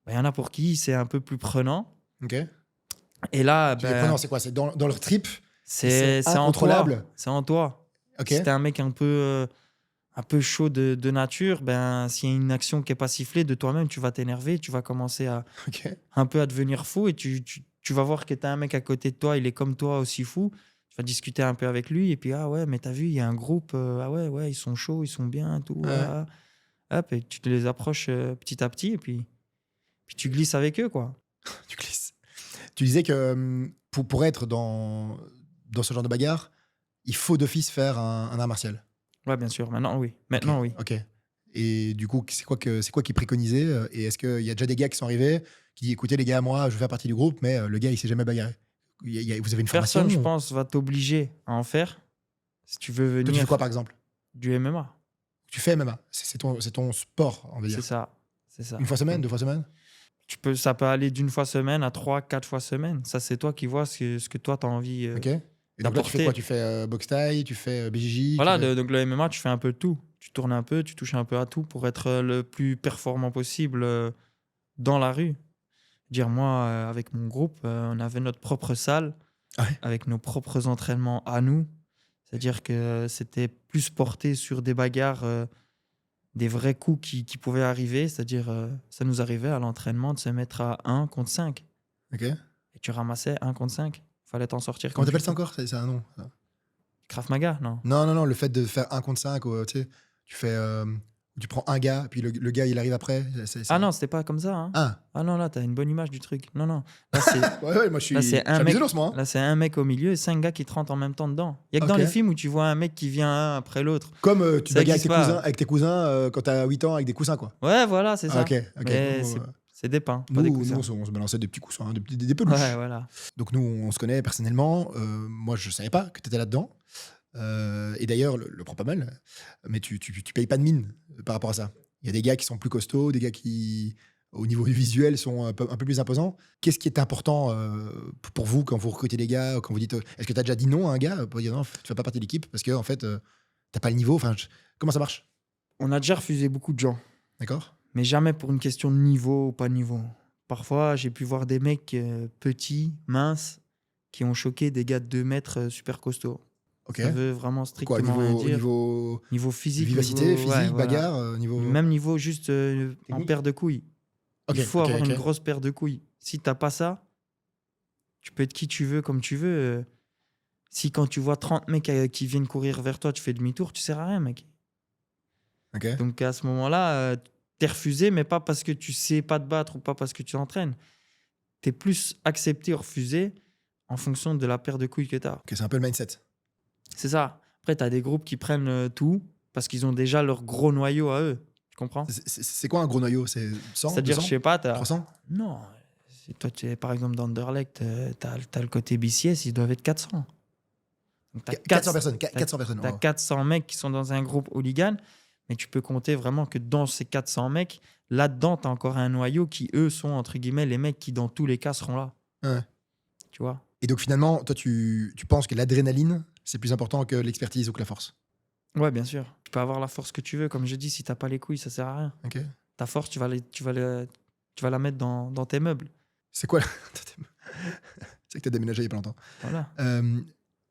Il y en a pour qui c'est un peu plus prenant.
Ok.
Et là,
prenant, c'est quoi? C'est dans leur trip?
C'est incontrôlable. C'est en toi.
Okay.
Si t'es un mec un peu un peu chaud de nature, ben, s'il y a une action qui n'est pas sifflée de toi-même, tu vas t'énerver, tu vas commencer
Ok.
un peu à devenir fou et tu vas voir que tu as un mec à côté de toi, il est comme toi aussi fou. Tu vas discuter un peu avec lui et puis, ah ouais, mais t'as vu, il y a un groupe, ah ouais, ouais, ils sont chauds, ils sont bien, tout.
Ouais.
Hop, et tu te les approches petit à petit et puis tu glisses avec eux, quoi.
Tu glisses. Tu disais que pour être dans ce genre de bagarre, il faut d'office faire un art martial.
Ouais, bien sûr, maintenant oui. Maintenant, oui.
Ok. Et du coup, c'est quoi qui préconisait et est-ce qu'il y a déjà des gars qui sont arrivés qui disent écoutez les gars, moi je veux faire partie du groupe, mais le gars il s'est jamais bagarré. Vous avez une formation
Personne, je pense, va t'obliger à en faire si tu veux
Toi, tu fais
venir
quoi par exemple?
du MMA.
Tu fais MMA. C'est ton sport, on va dire.
C'est ça. C'est ça.
Une fois semaine, 2 fois semaine?
Ça peut aller d'une fois semaine à 3, 4 fois semaine. Ça, c'est toi qui vois ce que toi, tu as envie
Ok. Et donc là, tu fais
d'apporter.
quoi? Tu fais boxe thaï, tu fais BJJ?
Voilà, donc le MMA, tu fais un peu de tout. Tu tournes un peu, tu touches un peu à tout pour être le plus performant possible dans la rue. Dire, moi, avec mon groupe, on avait notre propre salle
Ouais.
avec nos propres entraînements à nous. C'est-à-dire que c'était plus porté sur des bagarres, des vrais coups qui pouvaient arriver. C'est-à-dire, ça nous arrivait à l'entraînement de se mettre à 1 contre 5.
Ok.
Et tu ramassais 1 contre 5. Il fallait t'en sortir.
Comment
comme
t'appelles
tu
ça
peux.
encore? C'est un nom. Ça.
Krav Maga, non?
Non, le fait de faire 1 contre 5, tu sais, tu fais. Tu prends un gars, puis le gars il arrive après.
Ah non, c'était pas comme ça. Hein.
Ah.
Ah non, là, t'as une bonne image du truc. Non, non. Là, c'est,
Ouais, moi je suis.
là, c'est
Je suis
un
un
mec,
bisounours, moi. Hein.
là, c'est un mec au milieu et 5 gars qui te rentrent en même temps dedans. Il y a que dans
Ok.
les films où tu vois un mec qui vient un après l'autre.
Comme tu
Ça
bagarres
existe pas.
avec tes cousins quand t'as 8 ans avec des coussins, quoi.
Ouais, voilà, c'est ça.
Ah, ok.
Mais
Nous,
c'est des pains, pas des
nous,
coussins.
on se balançait des petits coussins, des peluches.
Ouais, voilà.
Donc nous, on se connaît personnellement. Moi, je savais pas que tu étais là-dedans. Et d'ailleurs, le prend pas mal. Mais tu payes pas de mine par rapport à ça. Il y a des gars qui sont plus costauds, des gars qui, au niveau du visuel, sont un peu plus imposants. Qu'est-ce qui est important pour vous quand vous recrutez des gars, quand vous dites est-ce que tu as déjà dit non à un gars pour dire non, tu fais pas partie de l'équipe parce que en fait, t'as pas le niveau. Enfin, comment ça marche?
On a déjà refusé beaucoup de gens,
D'accord.
mais jamais pour une question de niveau ou pas de niveau. Parfois, j'ai pu voir des mecs petits, minces, qui ont choqué des gars de 2 mètres super costauds.
Ok.
Ça veut vraiment
Quoi,
strictement rien dire. Niveau physique.
vivacité, physique,
ouais, voilà.
bagarre, niveau.
Même niveau juste en
Technique.
paire de couilles.
Ok,
Il faut
ok,
avoir
ok.
une grosse paire de couilles. Si t'as pas ça, tu peux être qui tu veux, comme tu veux. Si quand tu vois 30 mecs qui viennent courir vers toi, tu fais demi-tour, tu sers à rien, mec.
Ok.
Donc à ce moment-là, t'es refusé, mais pas parce que tu sais pas te battre ou pas parce que tu t'entraînes. T'es plus accepté ou refusé en fonction de la paire de couilles que t'as.
Ok, c'est un peu le mindset.
C'est ça. Après, t'as des groupes qui prennent tout parce qu'ils ont déjà leur gros noyau à eux. Tu comprends?
C'est quoi un gros noyau? C'est 100,
C'est-à-dire,
200,
je sais pas,
300?
Non. Si toi, tu es par exemple dans Anderlecht, t'as le côté BCS, ils doivent être 400. Donc, t'as
400 personnes. 400 personnes.
T'as
wow.
400 mecs qui sont dans un groupe hooligan, mais tu peux compter vraiment que dans ces 400 mecs, là-dedans, t'as encore un noyau qui, eux, sont entre guillemets les mecs qui, dans tous les cas, seront là.
Ouais.
Tu vois?
Et donc finalement, toi, tu penses que l'adrénaline, c'est plus important que l'expertise ou que la force?
Ouais, bien sûr. Tu peux avoir la force que tu veux. Comme je dis, si t'as pas les couilles, ça sert à rien.
Ok.
Ta force, tu vas la mettre dans tes meubles.
C'est quoi C'est que t'as déménagé il y a pas longtemps.
Voilà.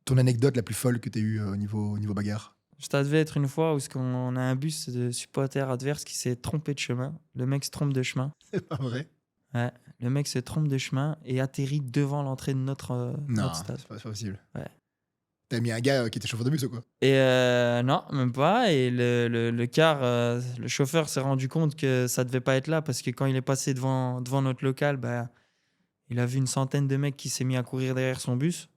Ton anecdote la plus folle que t'as eue au niveau bagarre?
Ça devait être une fois où on a un bus de supporters adverses qui s'est trompé de chemin. Le mec se trompe de chemin.
C'est pas vrai?
Ouais. Le mec se trompe de chemin et atterrit devant l'entrée de notre
Non,
stade.
c'est pas possible.
Ouais.
T'as mis un gars qui était chauffeur de bus ou quoi?
Et non, même pas. Et le car, le chauffeur s'est rendu compte que ça devait pas être là parce que quand il est passé devant notre local, bah, il a vu une centaine de mecs qui s'est mis à courir derrière son bus.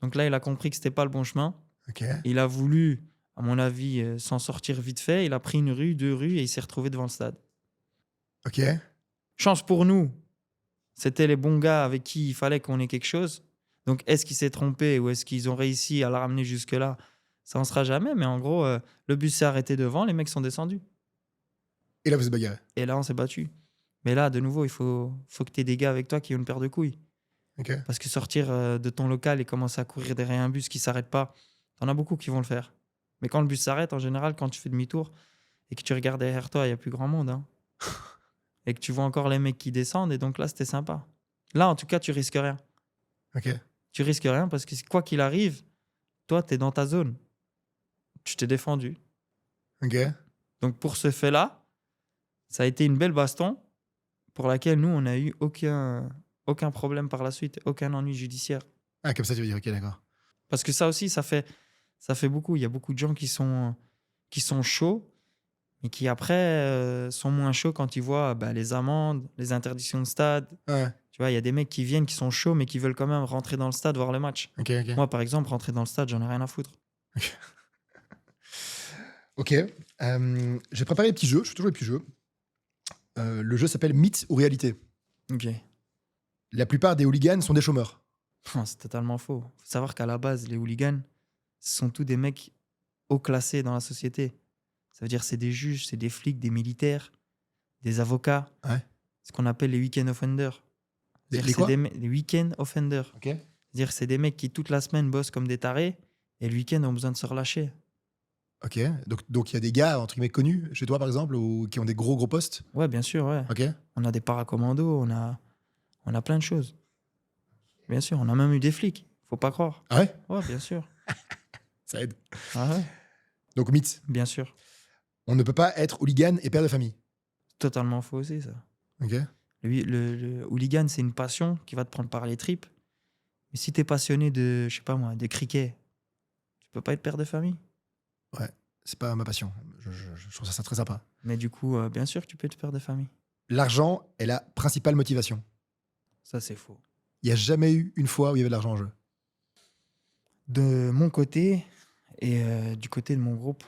Donc là, il a compris que c'était pas le bon chemin.
Ok.
Il a voulu, à mon avis, s'en sortir vite fait. Il a pris une rue, 2 rues et il s'est retrouvé devant le stade.
Ok.
Chance pour nous, c'était les bons gars avec qui il fallait qu'on ait quelque chose. Donc, est-ce qu'il s'est trompé ou est-ce qu'ils ont réussi à la ramener jusque-là? Ça en sera jamais, mais en gros, le bus s'est arrêté devant, les mecs sont descendus.
Et là, vous êtes bagarré.
Et là, on s'est battu. Mais là, de nouveau, il faut que tu aies des gars avec toi qui ont une paire de couilles.
Ok.
Parce que sortir de ton local et commencer à courir derrière un bus qui s'arrête pas, t'en as beaucoup qui vont le faire. Mais quand le bus s'arrête, en général, quand tu fais demi-tour et que tu regardes derrière toi, il n'y a plus grand monde. Hein. Et que tu vois encore les mecs qui descendent, et donc là, c'était sympa. Là, en tout cas, tu risques rien.
Ok.
Tu risques rien parce que quoi qu'il arrive, toi, tu es dans ta zone. Tu t'es défendu.
Ok.
Donc pour ce fait-là, ça a été une belle baston pour laquelle nous, on n'a eu aucun problème par la suite, aucun ennui judiciaire.
Ah, comme ça, tu veux dire, ok, d'accord.
Parce que ça aussi, ça fait beaucoup. Il y a beaucoup de gens qui sont chauds, mais qui après sont moins chauds quand ils voient les amendes, les interdictions de stade.
Ouais,
Tu vois, il y a des mecs qui viennent, qui sont chauds, mais qui veulent quand même rentrer dans le stade, voir le match.
ok.
Moi, par exemple, rentrer dans le stade, j'en ai rien à foutre.
Ok. J'ai préparé les petits jeux. Je fais toujours les petits jeux. Le jeu s'appelle Mythe ou réalité.
Ok.
La plupart des hooligans sont des chômeurs.
Non, c'est totalement faux. Faut savoir qu'à la base, les hooligans, ce sont tous des mecs haut classés dans la société. Ça veut dire c'est des juges, c'est des flics, des militaires, des avocats.
Ouais.
Ce qu'on appelle les week-end offenders.
Les quoi?
Les week-end offenders.
Ok.
C'est-à-dire c'est des mecs qui toute la semaine bossent comme des tarés et le week-end ont besoin de se relâcher.
Ok. Donc il y a des gars, entre guillemets, connus chez toi, par exemple, ou qui ont des gros postes.
Ouais, bien sûr, ouais.
Ok.
On a des paracommandos, on a plein de choses. Bien sûr, on a même eu des flics. Faut pas croire.
Ah ouais?
Ouais, bien sûr.
Ça aide.
Ah ouais,
Donc mythe.
bien sûr.
On ne peut pas être hooligan et père de famille.
Totalement faux aussi, ça.
Ok.
Le hooligan, c'est une passion qui va te prendre par les tripes. Mais si t'es passionné de, je sais pas moi, de cricket, tu peux pas être père de famille.
Ouais. C'est pas ma passion. Je trouve ça très sympa.
Mais du coup, bien sûr que tu peux être père de famille.
L'argent est la principale motivation.
Ça, c'est faux.
Il n'y a jamais eu une fois où il y avait de l'argent en jeu.
De mon côté et du côté de mon groupe,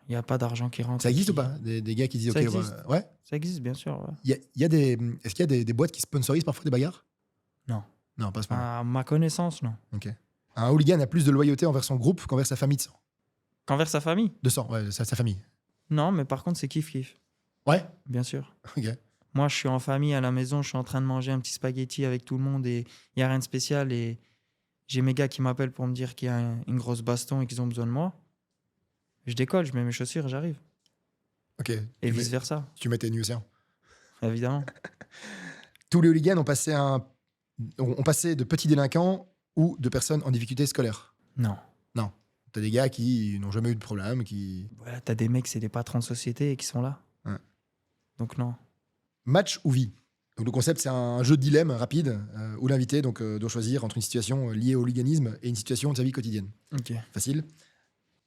il n'y a pas d'argent qui rentre.
Ça existe ou pas des gars qui disent
Ça
ok,
existe.
ouais.
Ça existe, bien sûr. Ouais.
Est-ce qu'il y a des boîtes qui sponsorisent parfois des bagarres?
Non.
Non, pas à ce moment.
À ma connaissance, non.
Ok. Un hooligan a plus de loyauté envers son groupe qu'envers sa famille de sang.
Qu'envers sa famille?
De sang, ouais, sa famille.
Non, mais par contre, c'est kiff-kiff.
Ouais.
Bien sûr.
Ok.
Moi, je suis en famille à la maison, je suis en train de manger un petit spaghetti avec tout le monde et il n'y a rien de spécial. Et j'ai mes gars qui m'appellent pour me dire qu'il y a une grosse baston et qu'ils ont besoin de moi. Je décolle, je mets mes chaussures et j'arrive.
Ok.
Et vice-versa,
Tu mets tes nuits océan.
évidemment.
Tous les hooligans ont passé de petits délinquants ou de personnes en difficulté scolaire.
Non.
Non. T'as des gars qui n'ont jamais eu de problème, qui...
Voilà, t'as des mecs, c'est des patrons de société et qui sont là.
Ouais.
Donc non.
Match ou vie. Donc le concept, c'est un jeu de dilemme rapide où l'invité doit choisir entre une situation liée au hooliganisme et une situation de sa vie quotidienne.
Ok.
Facile.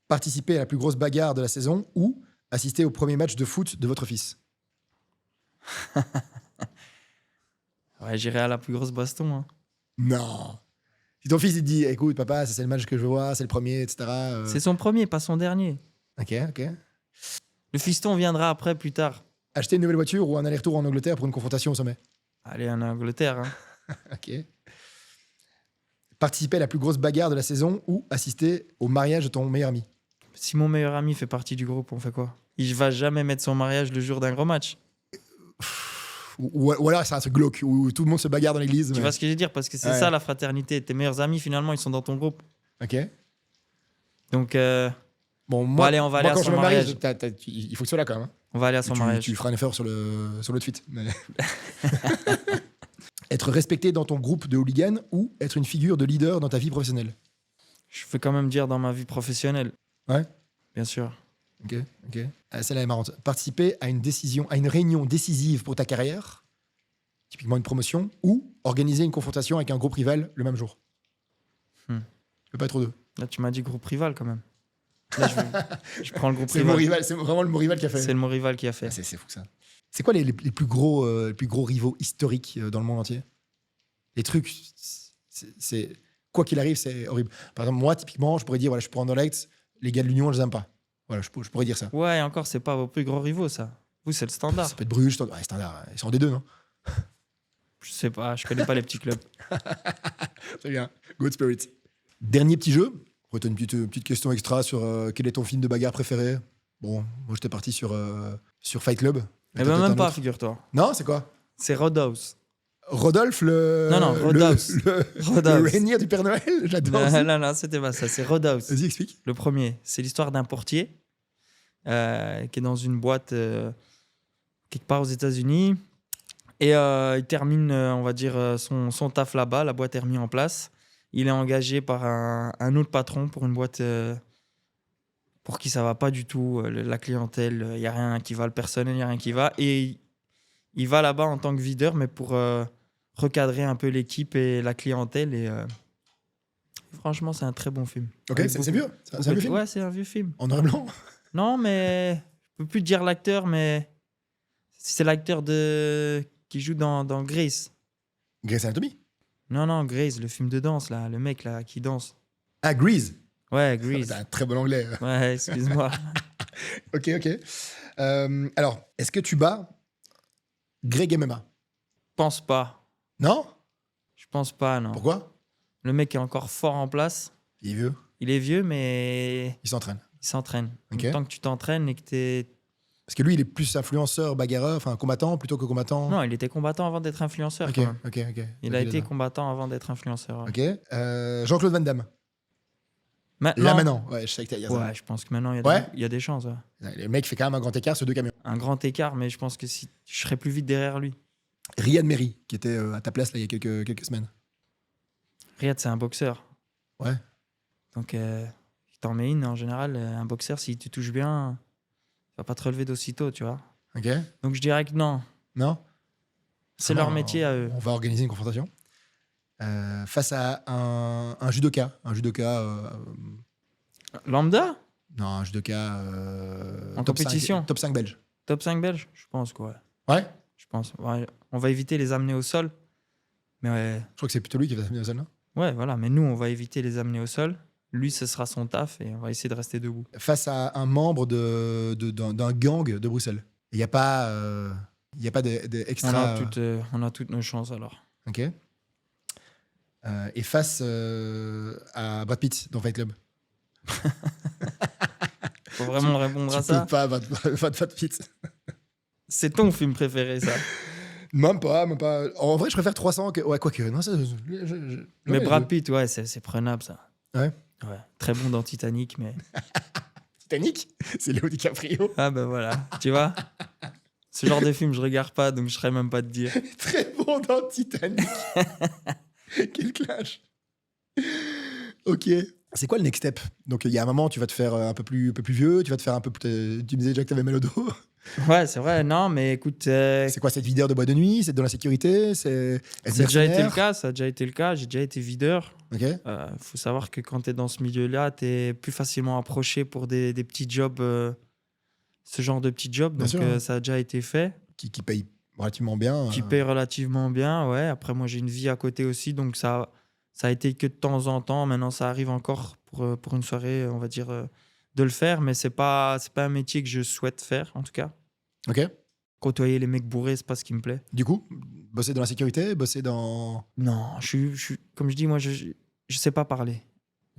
Participer à la plus grosse bagarre de la saison ou assister au premier match de foot de votre fils.
Ouais, j'irai à la plus grosse baston. Hein.
Non. Si ton fils il te dit, écoute papa, c'est le match que je veux voir, c'est le premier, etc.
C'est son premier, pas son dernier.
Ok.
Le fiston viendra après, plus tard.
Acheter une nouvelle voiture ou un aller-retour en Angleterre pour une confrontation au sommet.
Allez, en Angleterre. Hein.
Ok. Participer à la plus grosse bagarre de la saison ou assister au mariage de ton meilleur ami.
Si mon meilleur ami fait partie du groupe, on fait quoi? Il va jamais mettre son mariage le jour d'un gros match.
Ou alors c'est un truc glauque où tout le monde se bagarre dans l'église.
Tu vois ce que je veux dire? Parce que c'est ça la fraternité. Tes meilleurs amis, finalement, ils sont dans ton groupe.
Ok.
Donc,
Bon, moi,
allez, on va aller à
quand
son
je me marie,
mariage.
il faut que tu sois là quand même. Hein.
On va aller à son mariage.
Tu feras un effort sur l'autre suite. Mais... Être respecté dans ton groupe de hooligans ou être une figure de leader dans ta vie professionnelle.
Je vais quand même dire dans ma vie professionnelle.
Ouais.
Bien sûr.
Ok. Celle-là est marrante. Participer à une réunion décisive pour ta carrière, typiquement une promotion, ou organiser une confrontation avec un groupe rival le même jour. Tu peux pas être aux deux.
Là, tu m'as dit groupe rival quand même. Là, je prends le groupe
C'est
rival.
c'est vraiment le mot rival qui a fait.
C'est le mot rival qui a fait.
Ah, c'est fou ça. C'est quoi les plus gros rivaux historiques dans le monde entier? Les trucs, c'est quoi qu'il arrive, c'est horrible. Par exemple, moi, typiquement, je pourrais dire, voilà, je suis pour Anderlecht, les gars de l'Union, je les aime pas. Voilà, je pourrais dire ça.
Ouais, encore, c'est pas vos plus gros rivaux, ça. Vous, c'est le standard.
Ça peut être Bruges, Standard. Ils sont en D2, non?
Je sais pas, je connais pas les petits clubs.
Très bien. Good spirit. Dernier petit jeu. T'as une petite question extra sur quel est ton film de bagarre préféré? Bon, moi, j'étais parti sur Fight Club.
Eh ben, même pas, figure-toi.
Non, c'est quoi?
C'est Roadhouse.
Rodolphe,
Non, Roadhouse.
Le rainier du Père Noël. J'adore.
Non, c'était pas ça. C'est Roadhouse.
Vas-y, explique.
Le premier, c'est l'histoire d'un portier qui est dans une boîte quelque part aux États-Unis. Et il termine, on va dire, son taf là-bas. La boîte est remise en place. Il est engagé par un autre patron pour une boîte pour qui ça va pas du tout, la clientèle, il y a rien qui va, le personnel, il y a rien qui va. Et il va là-bas en tant que videur, mais pour recadrer un peu l'équipe et la clientèle. Et franchement, c'est un très bon film.
Ok, c'est vieux. C'est un vieux film.
Ouais, c'est un vieux film.
En noir et blanc.
Non, mais je peux plus dire l'acteur, mais c'est l'acteur qui joue dans Grace.
Grey's Anatomy.
Non, Grace, le film de danse, là, le mec là qui danse.
Ah, Grease.
Ouais, Grace.
C'est un très bon anglais.
Ouais, excuse-moi.
Ok. Alors, est-ce que tu bats Greg MMA?
Pense pas.
Non?
Je pense pas, non.
Pourquoi?
Le mec est encore fort en place.
Il est vieux.
Il est vieux, mais
Il s'entraîne.
il s'entraîne.
Ok.
Tant que tu t'entraînes et que t'es...
Parce que lui, il est plus influenceur, bagarreur, enfin combattant plutôt que combattant.
Non, il était combattant avant d'être influenceur.
Ok,
quand même.
ok.
Il a été combattant avant d'être influenceur.
Ok. Jean-Claude Van Damme.
Maintenant,
Là maintenant. Ouais, je sais que t'as dit ça.
ouais, je pense que maintenant, il y a des chances. Ouais.
Le mec fait quand même un grand écart sur 2 camions.
Un grand écart, mais je pense que si je serais plus vite derrière lui.
Riyad Mehri, qui était à ta place là, il y a quelques semaines.
Riyad, c'est un boxeur.
Ouais.
Donc, il t'en met une. En général, un boxeur, s'il te touche bien, il va pas te relever d'aussitôt, tu vois.
Ok.
Donc, je dirais que non.
Non?
C'est leur métier à eux.
On va organiser une confrontation. Face à un judoka. Un judoka.
Lambda?
Non, un judoka.
En
top
compétition?
5, top 5 belge.
Top 5 belge? Je pense quoi.
Ouais?
Je pense. Ouais. On va éviter les amener au sol. Mais ouais.
Je crois que c'est plutôt lui qui va s'amener au sol, non?
Ouais, voilà. Mais nous, on va éviter les amener au sol. Lui, ce sera son taf et on va essayer de rester debout.
Face à un membre d'un gang de Bruxelles. Il n'y a pas, d'extra.
On a toutes nos chances alors.
Ok. Et face à Brad Pitt dans Fight Club.
Faut vraiment répondre à
Tu
ça.
peux pas Brad Pitt.
C'est ton film préféré, ça.
Même pas. En vrai, je préfère 300 que. Ouais, quoique. Non, ça,
Mais Brad Pitt, ouais, c'est prenable, ça.
Ouais.
Ouais. Très bon dans Titanic, mais.
Titanic, c'est Léo DiCaprio.
Ah ben voilà, tu vois. Ce genre de film, je regarde pas, donc je serais même pas te dire.
Très bon dans Titanic. Quel clash. Ok. C'est quoi le next step? Donc, il y a un moment, tu vas te faire un peu plus vieux, tu vas te faire un peu plus... Tu me disais déjà que tu avais mal au dos.
Ouais, c'est vrai. Non, mais écoute...
C'est quoi, cette videur de boîte de nuit? C'est dans la sécurité? C'est
déjà été le cas, ça a déjà été le cas. J'ai déjà été videur.
Ok.
Faut savoir que quand tu es dans ce milieu-là, tu es plus facilement approché pour des petits jobs, ce genre de petits jobs.
Bien
Donc,
sûr.
ça a déjà été fait.
Qui paye relativement bien.
Qui paye relativement bien, ouais. Après, moi, j'ai une vie à côté aussi, donc ça a été que de temps en temps. Maintenant, ça arrive encore pour une soirée, on va dire, de le faire, mais c'est pas un métier que je souhaite faire, en tout cas.
Ok.
Côtoyer les mecs bourrés, c'est pas ce qui me plaît.
Du coup, bosser dans la sécurité, bosser dans...
Non, comme je dis, moi, je sais pas parler.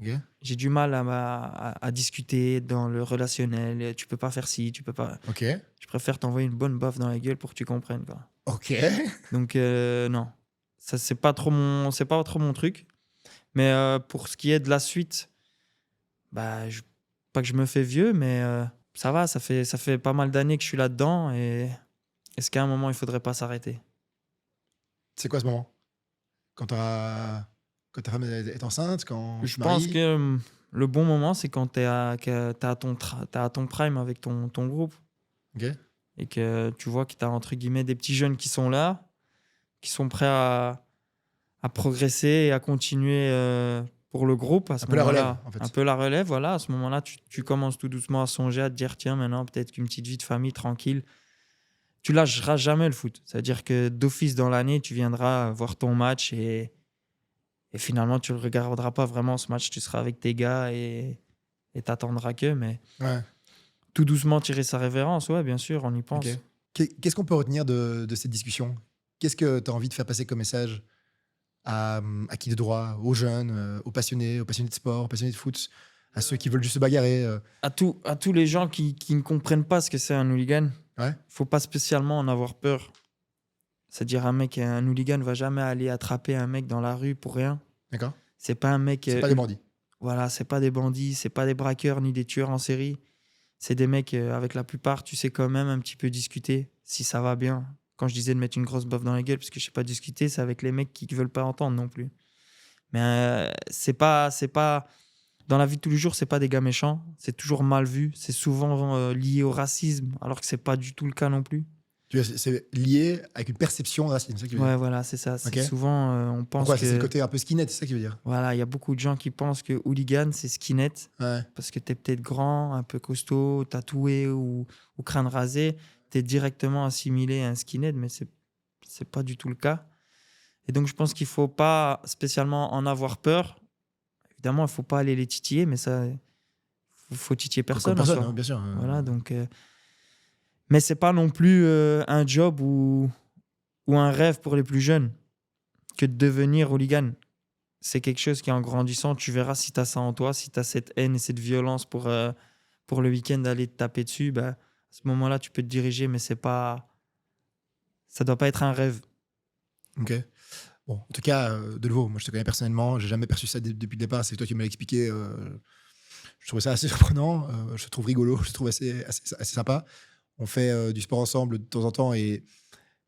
Ok.
J'ai du mal à discuter dans le relationnel. Tu peux pas faire ci, tu peux pas...
Ok.
Je préfère t'envoyer une bonne baffe dans la gueule pour que tu comprennes, quoi.
Ok.
Donc, non. Ça, c'est pas trop mon truc. Mais pour ce qui est de la suite, bah, pas que je me fais vieux, mais ça va, ça fait pas mal d'années que je suis là-dedans. Et est-ce qu'à un moment, il faudrait pas s'arrêter?
C'est quoi ce moment? Quand ta femme est enceinte, quand
Je pense que le bon moment, c'est quand t'as à ton prime avec ton groupe.
Ok.
Et que tu vois que t'as, entre guillemets, des petits jeunes qui sont là, qui sont prêts à progresser et à continuer pour le groupe. À ce
Un peu la
moment-là,
relève, en fait.
Un peu la relève, voilà. À ce moment-là, tu commences tout doucement à songer, à te dire, tiens, maintenant, peut-être qu'une petite vie de famille tranquille. Tu lâcheras jamais le foot. C'est-à-dire que d'office dans l'année, tu viendras voir ton match et finalement, tu ne le regarderas pas vraiment ce match. Tu seras avec tes gars et t'attendras que. Mais
Ouais.
tout doucement tirer sa révérence, ouais, bien sûr, on y pense.
Ok. Qu'est-ce qu'on peut retenir de cette discussion? Qu'est-ce que tu as envie de faire passer comme message à qui de droit? Aux jeunes, aux passionnés de sport, aux passionnés de foot, à ceux qui veulent juste se bagarrer
À tous les gens qui ne comprennent pas ce que c'est un hooligan,
Ouais.
faut pas spécialement en avoir peur. C'est-à-dire un hooligan ne va jamais aller attraper un mec dans la rue pour rien.
D'accord.
C'est pas un mec...
C'est pas des bandits.
Voilà, c'est pas des bandits, c'est pas des braqueurs ni des tueurs en série. C'est des mecs, avec la plupart, tu sais quand même un petit peu discuter, si ça va bien. Quand je disais de mettre une grosse baffe dans la gueule, parce que je sais pas discuter, c'est avec les mecs qui veulent pas entendre non plus. Mais c'est pas Dans la vie de tous les jours, c'est pas des gars méchants. C'est toujours mal vu. C'est souvent lié au racisme, alors que c'est pas du tout le cas non plus.
C'est lié avec une perception raciste, c'est ça qui veut dire.
Ouais, voilà, c'est ça. C'est
Ok.
souvent, on pense
Pourquoi
que...
c'est le côté un peu skinhead, c'est ça qui veut dire.
Voilà, il y a beaucoup de gens qui pensent que hooligan, c'est skinhead.
Ouais.
Parce que t'es peut-être grand, un peu costaud, tatoué ou crâne rasé. T'es directement assimilé à un skinhead, mais c'est pas du tout le cas. Et donc, je pense qu'il faut pas spécialement en avoir peur. Évidemment, il faut pas aller les titiller, mais ça... faut titiller personne.
Personne,
en soi.
hein, bien sûr.
Voilà, donc... Mais c'est pas non plus un job ou un rêve pour les plus jeunes que de devenir hooligan. C'est quelque chose qui, en grandissant, tu verras si tu as ça en toi, si tu as cette haine et cette violence pour le week-end aller te taper dessus, bah, à ce moment-là, tu peux te diriger, mais ça doit pas être un rêve.
Ok. Bon, en tout cas, de nouveau, moi je te connais personnellement, j'ai jamais perçu ça depuis le départ, c'est toi qui me l'as expliqué. Je trouvais ça assez surprenant, je te trouve rigolo, je te trouve assez sympa. On fait du sport ensemble de temps en temps et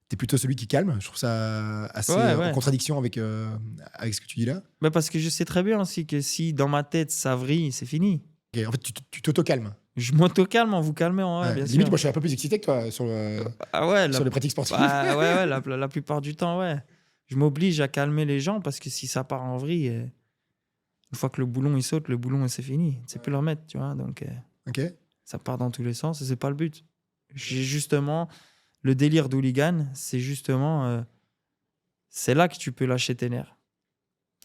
t'es plutôt celui qui calme. Je trouve ça assez en contradiction avec ce que tu dis là.
Bah parce que je sais très bien aussi que si dans ma tête ça vrille, c'est fini.
Okay, en fait, tu t'auto-calmes.
Je m'auto-calme en vous calmant, bien
limite,
sûr.
moi je suis un peu plus excité que toi sur les pratiques sportives.
La plupart du temps, ouais. Je m'oblige à calmer les gens parce que si ça part en vrille, une fois que le boulon il saute, le boulon c'est fini. C'est plus le remettre, tu vois. Donc ça part dans tous les sens et c'est pas le but. J'ai justement le délire d'hooligan, c'est justement c'est là que tu peux lâcher tes nerfs.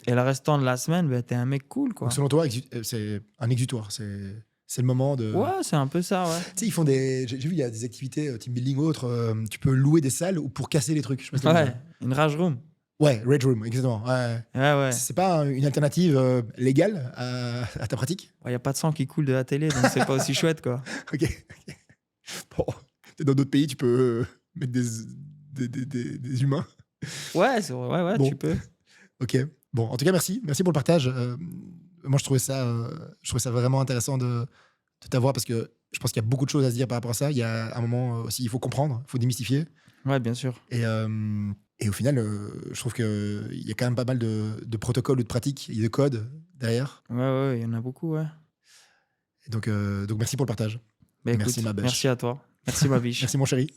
Et le restant de la semaine, t'es un mec cool, quoi.
Donc, selon toi, c'est un exutoire, c'est le moment de...
Ouais, c'est un peu ça, ouais.
Tu sais, ils font des... J'ai vu, il y a des activités, team building ou autres, tu peux louer des salles pour casser les trucs. Je sais pas si
une rage room.
Ouais, Rage Room, exactement.
Ouais.
C'est pas une alternative légale à ta pratique?
Il n'y a pas de sang qui coule de la télé, donc c'est pas aussi chouette, quoi.
Ok. Bon, dans d'autres pays, tu peux mettre des humains.
Ouais, bon. Tu peux.
Ok. Bon, en tout cas, merci. Merci pour le partage. Moi, je trouvais ça vraiment intéressant de t'avoir parce que je pense qu'il y a beaucoup de choses à se dire par rapport à ça. Il y a un moment aussi, il faut comprendre, il faut démystifier.
Ouais, bien sûr.
Et au final, je trouve qu'il y a quand même pas mal de protocoles ou de pratiques et de codes derrière.
Ouais, il y en a beaucoup, ouais.
Et donc merci pour le partage.
Bah, écoute,
merci, ma bêche.
Merci à toi. Merci, ma biche.
Merci, mon chéri.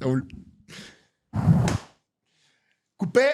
Ça roule. Coupé.